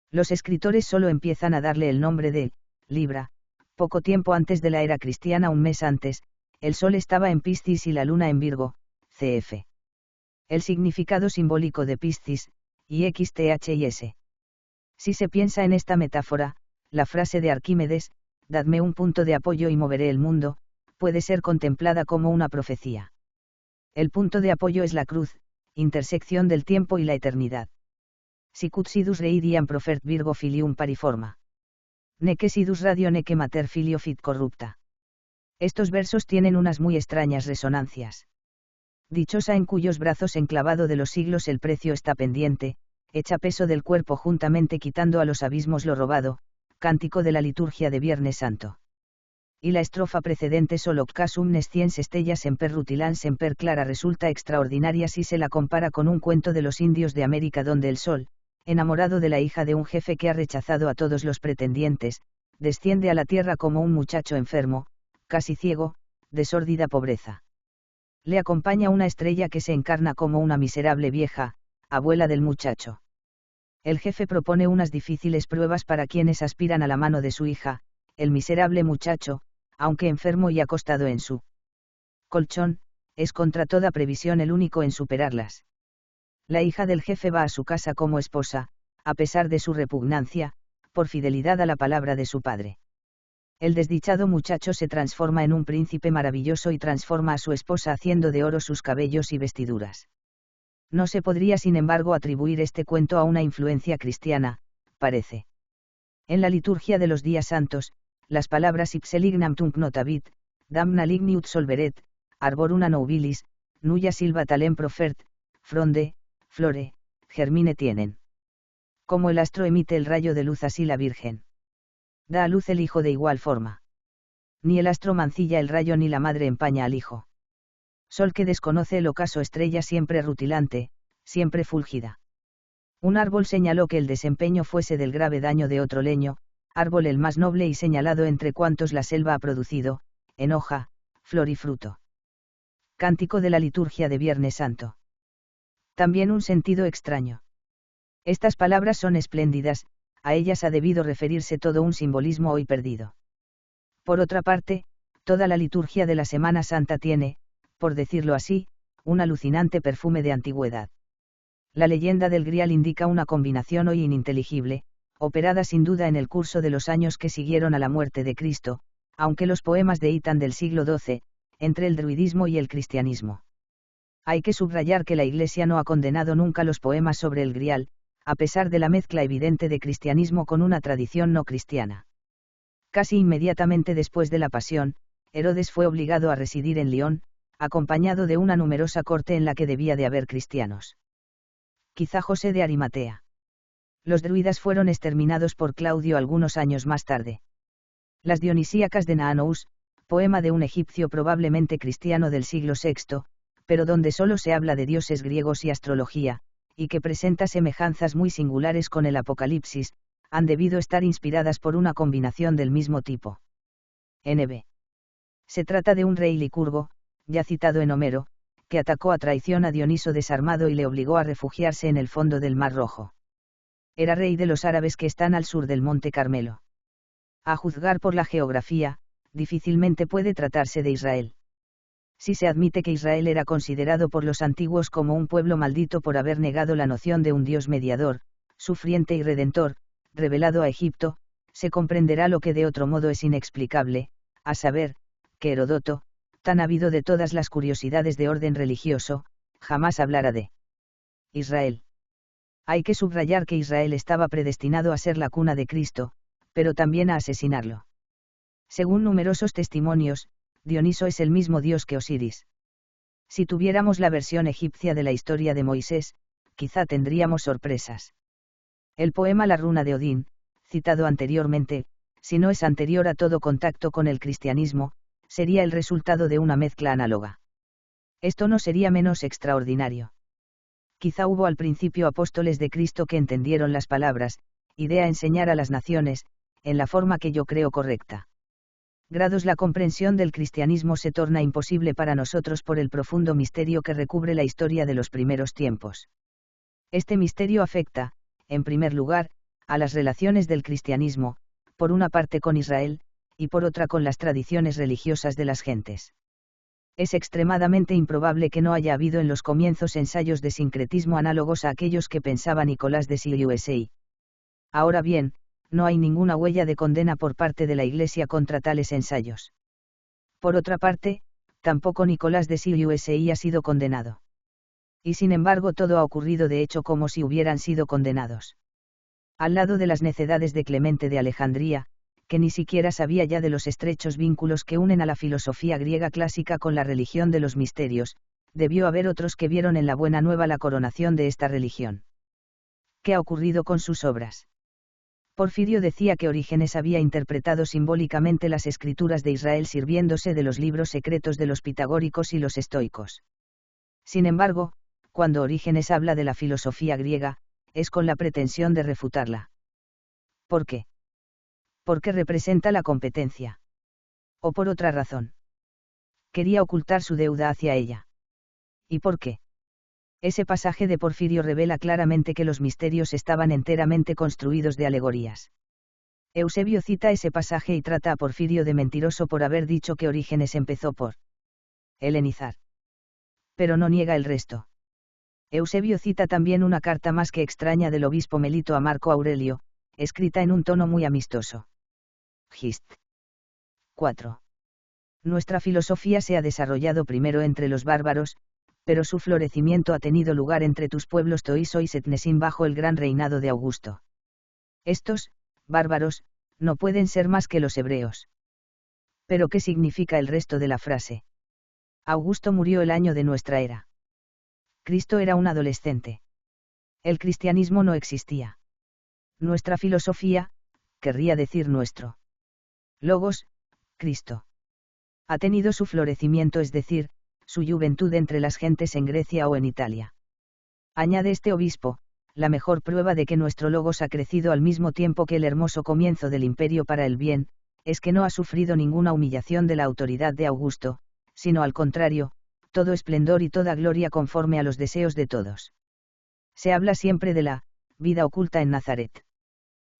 Los escritores solo empiezan a darle el nombre de Libra, poco tiempo antes de la era cristiana, un mes antes, el sol estaba en Piscis y la luna en Virgo, cf. El significado simbólico de Piscis, y XTH y S. Si se piensa en esta metáfora, la frase de Arquímedes, dadme un punto de apoyo y moveré el mundo, puede ser contemplada como una profecía. El punto de apoyo es la cruz, intersección del tiempo y la eternidad. Sicut sidus reidiam profert Virgo filium pariforma. Neque sidus radio neque mater filio fit corrupta. Estos versos tienen unas muy extrañas resonancias. Dichosa en cuyos brazos enclavado de los siglos el precio está pendiente, echa peso del cuerpo juntamente quitando a los abismos lo robado, cántico de la liturgia de Viernes Santo. Y la estrofa precedente solocasum nesciens estellas semper rutilans semper clara resulta extraordinaria si se la compara con un cuento de los indios de América donde el sol, enamorado de la hija de un jefe que ha rechazado a todos los pretendientes, desciende a la tierra como un muchacho enfermo, casi ciego, de sórdida pobreza. Le acompaña una estrella que se encarna como una miserable vieja, abuela del muchacho. El jefe propone unas difíciles pruebas para quienes aspiran a la mano de su hija, el miserable muchacho, aunque enfermo y acostado en su colchón, es contra toda previsión el único en superarlas. La hija del jefe va a su casa como esposa, a pesar de su repugnancia, por fidelidad a la palabra de su padre. El desdichado muchacho se transforma en un príncipe maravilloso y transforma a su esposa haciendo de oro sus cabellos y vestiduras. No se podría sin embargo atribuir este cuento a una influencia cristiana, parece. En la liturgia de los días santos, las palabras ipse lignam tunc notavit, damna ligniut solveret, arboruna nobilis, nulla silva talem profert, fronde, flore, germine tienen. Como el astro emite el rayo de luz así la Virgen. Da a luz el Hijo de igual forma. Ni el astro mancilla el rayo ni la madre empaña al hijo. Sol que desconoce el ocaso, estrella siempre rutilante, siempre fúlgida. Un árbol señaló que el desempeño fuese del grave daño de otro leño, árbol el más noble y señalado entre cuantos la selva ha producido, en hoja, flor y fruto. Cántico de la liturgia de Viernes Santo. También un sentido extraño. Estas palabras son espléndidas, a ellas ha debido referirse todo un simbolismo hoy perdido. Por otra parte, toda la liturgia de la Semana Santa tiene, por decirlo así, un alucinante perfume de antigüedad. La leyenda del Grial indica una combinación hoy ininteligible, operada sin duda en el curso de los años que siguieron a la muerte de Cristo, aunque los poemas de Itan del siglo XII, entre el druidismo y el cristianismo. Hay que subrayar que la Iglesia no ha condenado nunca los poemas sobre el Grial, a pesar de la mezcla evidente de cristianismo con una tradición no cristiana. Casi inmediatamente después de la Pasión, Herodes fue obligado a residir en Lyon, acompañado de una numerosa corte en la que debía de haber cristianos. Quizá José de Arimatea. Los druidas fueron exterminados por Claudio algunos años más tarde. Las Dionisíacas de Naanous, poema de un egipcio probablemente cristiano del siglo VI, pero donde solo se habla de dioses griegos y astrología, y que presenta semejanzas muy singulares con el Apocalipsis, han debido estar inspiradas por una combinación del mismo tipo. Nb. Se trata de un rey licurgo, ya citado en Homero, que atacó a traición a Dioniso desarmado y le obligó a refugiarse en el fondo del Mar Rojo. Era rey de los árabes que están al sur del Monte Carmelo. A juzgar por la geografía, difícilmente puede tratarse de Israel. Si se admite que Israel era considerado por los antiguos como un pueblo maldito por haber negado la noción de un Dios mediador, sufriente y redentor, revelado a Egipto, se comprenderá lo que de otro modo es inexplicable, a saber, que Heródoto, tan ávido de todas las curiosidades de orden religioso, jamás hablara de Israel. Hay que subrayar que Israel estaba predestinado a ser la cuna de Cristo, pero también a asesinarlo. Según numerosos testimonios, Dioniso es el mismo dios que Osiris. Si tuviéramos la versión egipcia de la historia de Moisés, quizá tendríamos sorpresas. El poema La runa de Odín, citado anteriormente, si no es anterior a todo contacto con el cristianismo, sería el resultado de una mezcla análoga. Esto no sería menos extraordinario. Quizá hubo al principio apóstoles de Cristo que entendieron las palabras, idea enseñar a las naciones, en la forma que yo creo correcta. Grados la comprensión del cristianismo se torna imposible para nosotros por el profundo misterio que recubre la historia de los primeros tiempos. Este misterio afecta, en primer lugar, a las relaciones del cristianismo, por una parte con Israel, y por otra con las tradiciones religiosas de las gentes. Es extremadamente improbable que no haya habido en los comienzos ensayos de sincretismo análogos a aquellos que pensaba Nicolás de Sieyès. Ahora bien, no hay ninguna huella de condena por parte de la Iglesia contra tales ensayos. Por otra parte, tampoco Nicolás de Sieyès ha sido condenado. Y sin embargo todo ha ocurrido de hecho como si hubieran sido condenados. Al lado de las necedades de Clemente de Alejandría, que ni siquiera sabía ya de los estrechos vínculos que unen a la filosofía griega clásica con la religión de los misterios, debió haber otros que vieron en la Buena Nueva la coronación de esta religión. ¿Qué ha ocurrido con sus obras? Porfirio decía que Orígenes había interpretado simbólicamente las escrituras de Israel sirviéndose de los libros secretos de los pitagóricos y los estoicos. Sin embargo, cuando Orígenes habla de la filosofía griega, es con la pretensión de refutarla. ¿Por qué? Porque representa la competencia. ¿O por otra razón? Quería ocultar su deuda hacia ella. ¿Y por qué? Ese pasaje de Porfirio revela claramente que los misterios estaban enteramente construidos de alegorías. Eusebio cita ese pasaje y trata a Porfirio de mentiroso por haber dicho que Orígenes empezó por helenizar. Pero no niega el resto. Eusebio cita también una carta más que extraña del obispo Melito a Marco Aurelio, escrita en un tono muy amistoso. Gist. 4. Nuestra filosofía se ha desarrollado primero entre los bárbaros, pero su florecimiento ha tenido lugar entre tus pueblos Toiso y Setnesim bajo el gran reinado de Augusto. Estos, bárbaros, no pueden ser más que los hebreos. ¿Pero qué significa el resto de la frase? Augusto murió el año de nuestra era. Cristo era un adolescente. El cristianismo no existía. Nuestra filosofía, querría decir nuestro Logos, Cristo. Ha tenido su florecimiento, es decir, su juventud entre las gentes en Grecia o en Italia. Añade este obispo, la mejor prueba de que nuestro Logos ha crecido al mismo tiempo que el hermoso comienzo del imperio para el bien, es que no ha sufrido ninguna humillación de la autoridad de Augusto, sino al contrario, todo esplendor y toda gloria conforme a los deseos de todos. Se habla siempre de la vida oculta en Nazaret.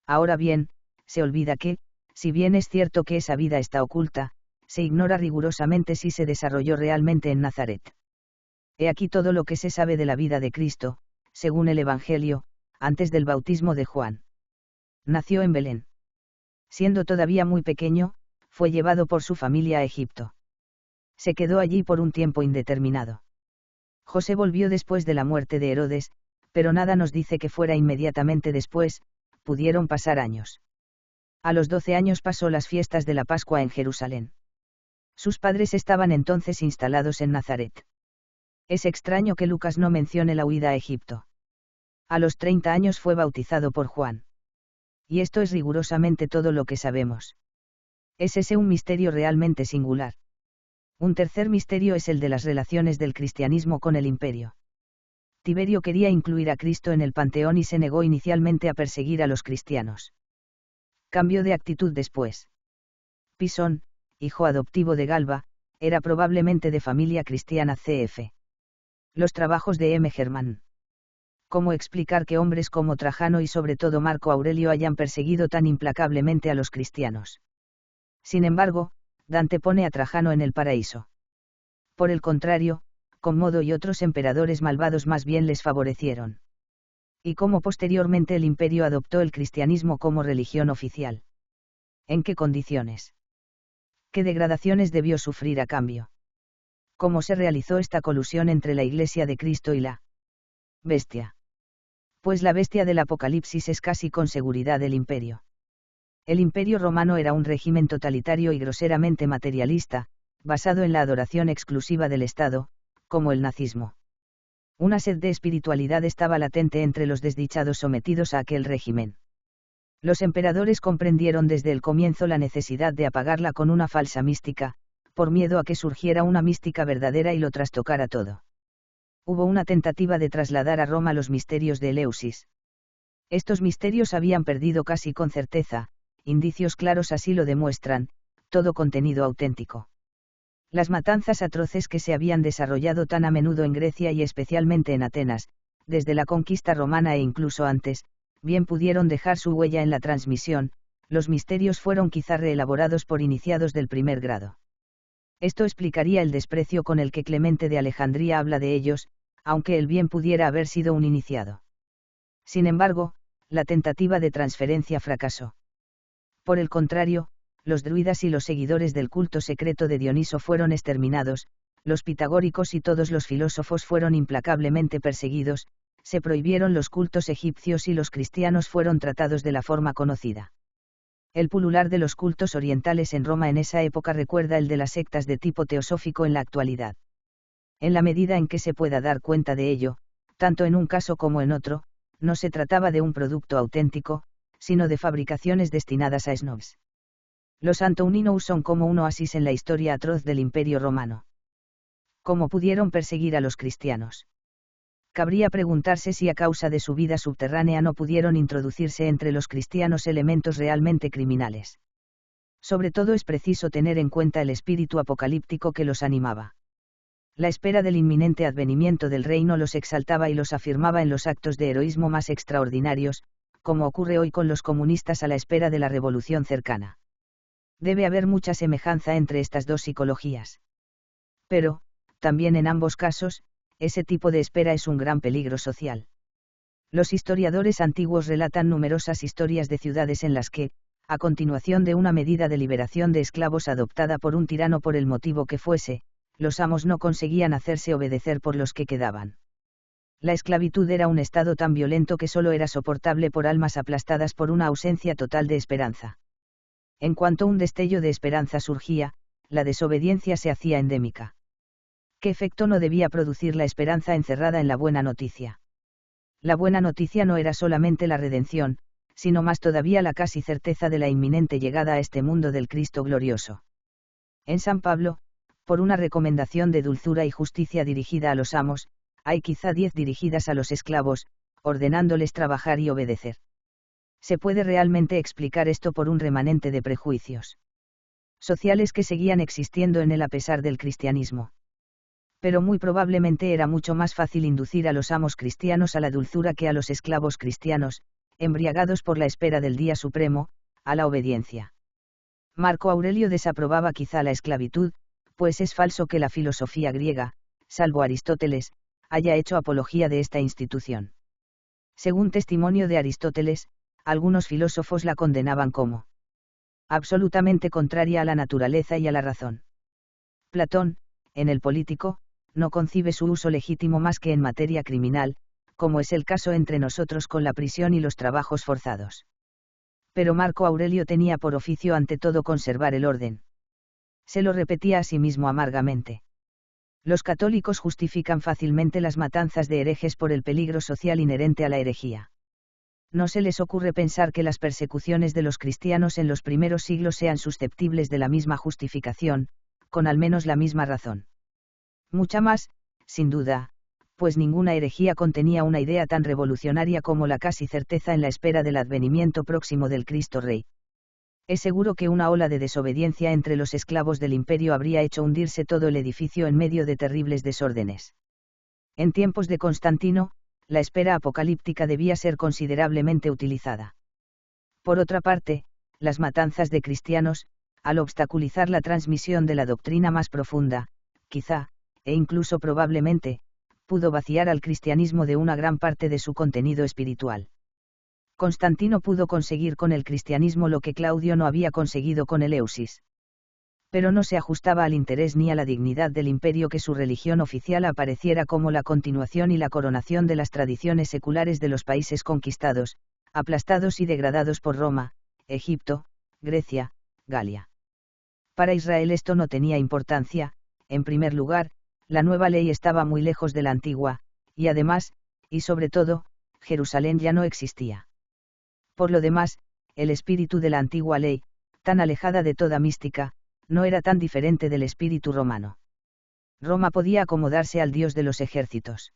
Ahora bien, se olvida que, si bien es cierto que esa vida está oculta, se ignora rigurosamente si se desarrolló realmente en Nazaret. He aquí todo lo que se sabe de la vida de Cristo, según el Evangelio, antes del bautismo de Juan. Nació en Belén. Siendo todavía muy pequeño, fue llevado por su familia a Egipto. Se quedó allí por un tiempo indeterminado. José volvió después de la muerte de Herodes, pero nada nos dice que fuera inmediatamente después, pudieron pasar años. A los 12 años pasó las fiestas de la Pascua en Jerusalén. Sus padres estaban entonces instalados en Nazaret. Es extraño que Lucas no mencione la huida a Egipto. A los 30 años fue bautizado por Juan. Y esto es rigurosamente todo lo que sabemos. Es ese un misterio realmente singular. Un tercer misterio es el de las relaciones del cristianismo con el imperio. Tiberio quería incluir a Cristo en el panteón y se negó inicialmente a perseguir a los cristianos. Cambió de actitud después. Pisón, hijo adoptivo de Galba, era probablemente de familia cristiana cf. Los trabajos de M. Germán. ¿Cómo explicar que hombres como Trajano y sobre todo Marco Aurelio hayan perseguido tan implacablemente a los cristianos? Sin embargo, Dante pone a Trajano en el paraíso. Por el contrario, Cómodo y otros emperadores malvados más bien les favorecieron. Y cómo posteriormente el imperio adoptó el cristianismo como religión oficial. ¿En qué condiciones? ¿Qué degradaciones debió sufrir a cambio? ¿Cómo se realizó esta colusión entre la Iglesia de Cristo y la bestia? Pues la bestia del Apocalipsis es casi con seguridad el imperio. El imperio romano era un régimen totalitario y groseramente materialista, basado en la adoración exclusiva del Estado, como el nazismo. Una sed de espiritualidad estaba latente entre los desdichados sometidos a aquel régimen. Los emperadores comprendieron desde el comienzo la necesidad de apagarla con una falsa mística, por miedo a que surgiera una mística verdadera y lo trastocara todo. Hubo una tentativa de trasladar a Roma los misterios de Eleusis. Estos misterios habían perdido casi con certeza, indicios claros así lo demuestran, todo contenido auténtico. Las matanzas atroces que se habían desarrollado tan a menudo en Grecia y especialmente en Atenas, desde la conquista romana e incluso antes, bien pudieron dejar su huella en la transmisión, los misterios fueron quizá reelaborados por iniciados del primer grado. Esto explicaría el desprecio con el que Clemente de Alejandría habla de ellos, aunque él bien pudiera haber sido un iniciado. Sin embargo, la tentativa de transferencia fracasó. Por el contrario, los druidas y los seguidores del culto secreto de Dioniso fueron exterminados, los pitagóricos y todos los filósofos fueron implacablemente perseguidos, se prohibieron los cultos egipcios y los cristianos fueron tratados de la forma conocida. El pulular de los cultos orientales en Roma en esa época recuerda el de las sectas de tipo teosófico en la actualidad. En la medida en que se pueda dar cuenta de ello, tanto en un caso como en otro, no se trataba de un producto auténtico, sino de fabricaciones destinadas a snobs. Los Antoninous son como un oasis en la historia atroz del Imperio Romano. ¿Cómo pudieron perseguir a los cristianos? Cabría preguntarse si a causa de su vida subterránea no pudieron introducirse entre los cristianos elementos realmente criminales. Sobre todo es preciso tener en cuenta el espíritu apocalíptico que los animaba. La espera del inminente advenimiento del reino los exaltaba y los afirmaba en los actos de heroísmo más extraordinarios, como ocurre hoy con los comunistas a la espera de la revolución cercana. Debe haber mucha semejanza entre estas dos psicologías. Pero, también en ambos casos, ese tipo de espera es un gran peligro social. Los historiadores antiguos relatan numerosas historias de ciudades en las que, a continuación de una medida de liberación de esclavos adoptada por un tirano por el motivo que fuese, los amos no conseguían hacerse obedecer por los que quedaban. La esclavitud era un estado tan violento que solo era soportable por almas aplastadas por una ausencia total de esperanza. En cuanto un destello de esperanza surgía, la desobediencia se hacía endémica. ¿Qué efecto no debía producir la esperanza encerrada en la buena noticia? La buena noticia no era solamente la redención, sino más todavía la casi certeza de la inminente llegada a este mundo del Cristo glorioso. En San Pablo, por una recomendación de dulzura y justicia dirigida a los amos, hay quizá 10 dirigidas a los esclavos, ordenándoles trabajar y obedecer. ¿Se puede realmente explicar esto por un remanente de prejuicios sociales que seguían existiendo en él a pesar del cristianismo? Pero muy probablemente era mucho más fácil inducir a los amos cristianos a la dulzura que a los esclavos cristianos, embriagados por la espera del día supremo, a la obediencia. Marco Aurelio desaprobaba quizá la esclavitud, pues es falso que la filosofía griega, salvo Aristóteles, haya hecho apología de esta institución. Según testimonio de Aristóteles, algunos filósofos la condenaban como absolutamente contraria a la naturaleza y a la razón. Platón, en el Político, no concibe su uso legítimo más que en materia criminal, como es el caso entre nosotros con la prisión y los trabajos forzados. Pero Marco Aurelio tenía por oficio ante todo conservar el orden. Se lo repetía a sí mismo amargamente. Los católicos justifican fácilmente las matanzas de herejes por el peligro social inherente a la herejía. No se les ocurre pensar que las persecuciones de los cristianos en los primeros siglos sean susceptibles de la misma justificación, con al menos la misma razón. Mucha más, sin duda, pues ninguna herejía contenía una idea tan revolucionaria como la casi certeza en la espera del advenimiento próximo del Cristo Rey. Es seguro que una ola de desobediencia entre los esclavos del imperio habría hecho hundirse todo el edificio en medio de terribles desórdenes. En tiempos de Constantino, la espera apocalíptica debía ser considerablemente utilizada. Por otra parte, las matanzas de cristianos, al obstaculizar la transmisión de la doctrina más profunda, quizá, e incluso probablemente, pudo vaciar al cristianismo de una gran parte de su contenido espiritual. Constantino pudo conseguir con el cristianismo lo que Claudio no había conseguido con Eleusis. Pero no se ajustaba al interés ni a la dignidad del imperio que su religión oficial apareciera como la continuación y la coronación de las tradiciones seculares de los países conquistados, aplastados y degradados por Roma, Egipto, Grecia, Galia. Para Israel esto no tenía importancia. En primer lugar, la nueva ley estaba muy lejos de la antigua, y además, y sobre todo, Jerusalén ya no existía. Por lo demás, el espíritu de la antigua ley, tan alejada de toda mística, no era tan diferente del espíritu romano. Roma podía acomodarse al Dios de los ejércitos.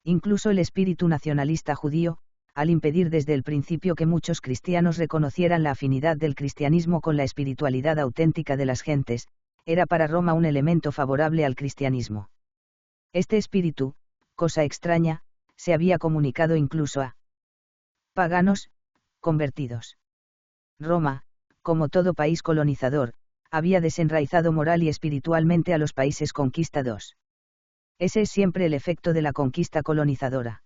Incluso el espíritu nacionalista judío, al impedir desde el principio que muchos cristianos reconocieran la afinidad del cristianismo con la espiritualidad auténtica de las gentes, era para Roma un elemento favorable al cristianismo. Este espíritu, cosa extraña, se había comunicado incluso a paganos, convertidos. Roma, como todo país colonizador, había desenraizado moral y espiritualmente a los países conquistados. Ese es siempre el efecto de la conquista colonizadora.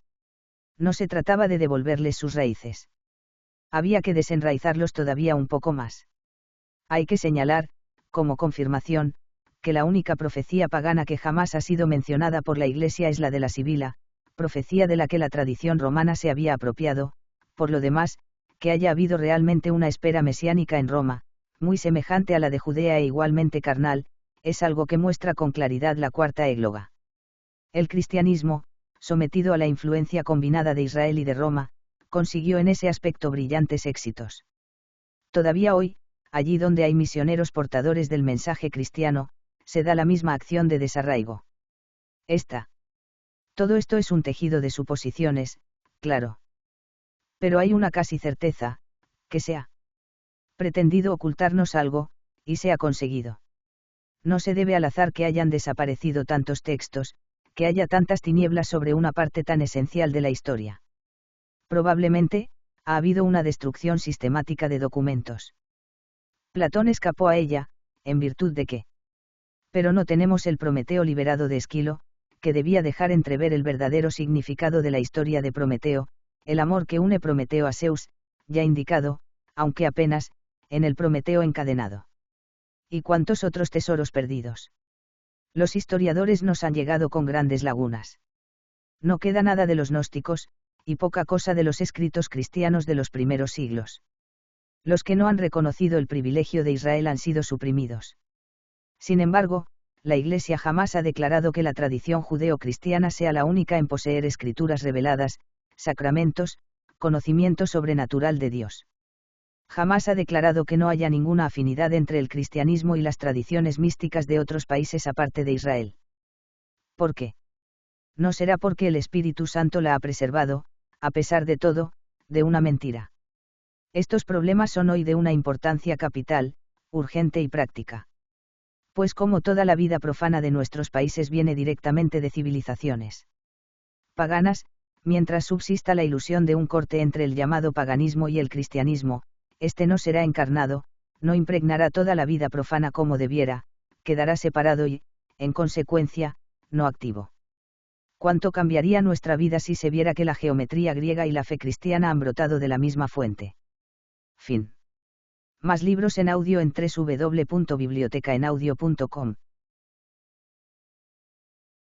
No se trataba de devolverles sus raíces. Había que desenraizarlos todavía un poco más. Hay que señalar, como confirmación, que la única profecía pagana que jamás ha sido mencionada por la Iglesia es la de la Sibila, profecía de la que la tradición romana se había apropiado. Por lo demás, que haya habido realmente una espera mesiánica en Roma, muy semejante a la de Judea e igualmente carnal, es algo que muestra con claridad la cuarta égloga. El cristianismo, sometido a la influencia combinada de Israel y de Roma, consiguió en ese aspecto brillantes éxitos. Todavía hoy, allí donde hay misioneros portadores del mensaje cristiano, se da la misma acción de desarraigo. Todo esto es un tejido de suposiciones, claro. Pero hay una casi certeza, que se ha pretendido ocultarnos algo, y se ha conseguido. No se debe al azar que hayan desaparecido tantos textos, que haya tantas tinieblas sobre una parte tan esencial de la historia. Probablemente, ha habido una destrucción sistemática de documentos. Platón escapó a ella, en virtud de que. Pero no tenemos el Prometeo liberado de Esquilo, que debía dejar entrever el verdadero significado de la historia de Prometeo, el amor que une Prometeo a Zeus, ya indicado, aunque apenas, en el Prometeo encadenado. Y cuántos otros tesoros perdidos. Los historiadores nos han llegado con grandes lagunas. No queda nada de los gnósticos, y poca cosa de los escritos cristianos de los primeros siglos. Los que no han reconocido el privilegio de Israel han sido suprimidos. Sin embargo, la Iglesia jamás ha declarado que la tradición judeo-cristiana sea la única en poseer escrituras reveladas, sacramentos, conocimiento sobrenatural de Dios. Jamás ha declarado que no haya ninguna afinidad entre el cristianismo y las tradiciones místicas de otros países aparte de Israel. ¿Por qué? No será porque el Espíritu Santo la ha preservado, a pesar de todo, de una mentira. Estos problemas son hoy de una importancia capital, urgente y práctica. Pues como toda la vida profana de nuestros países viene directamente de civilizaciones paganas, mientras subsista la ilusión de un corte entre el llamado paganismo y el cristianismo, este no será encarnado, no impregnará toda la vida profana como debiera, quedará separado y, en consecuencia, no activo. ¿Cuánto cambiaría nuestra vida si se viera que la geometría griega y la fe cristiana han brotado de la misma fuente? Fin. Más libros en audio en www.bibliotecaenaudio.com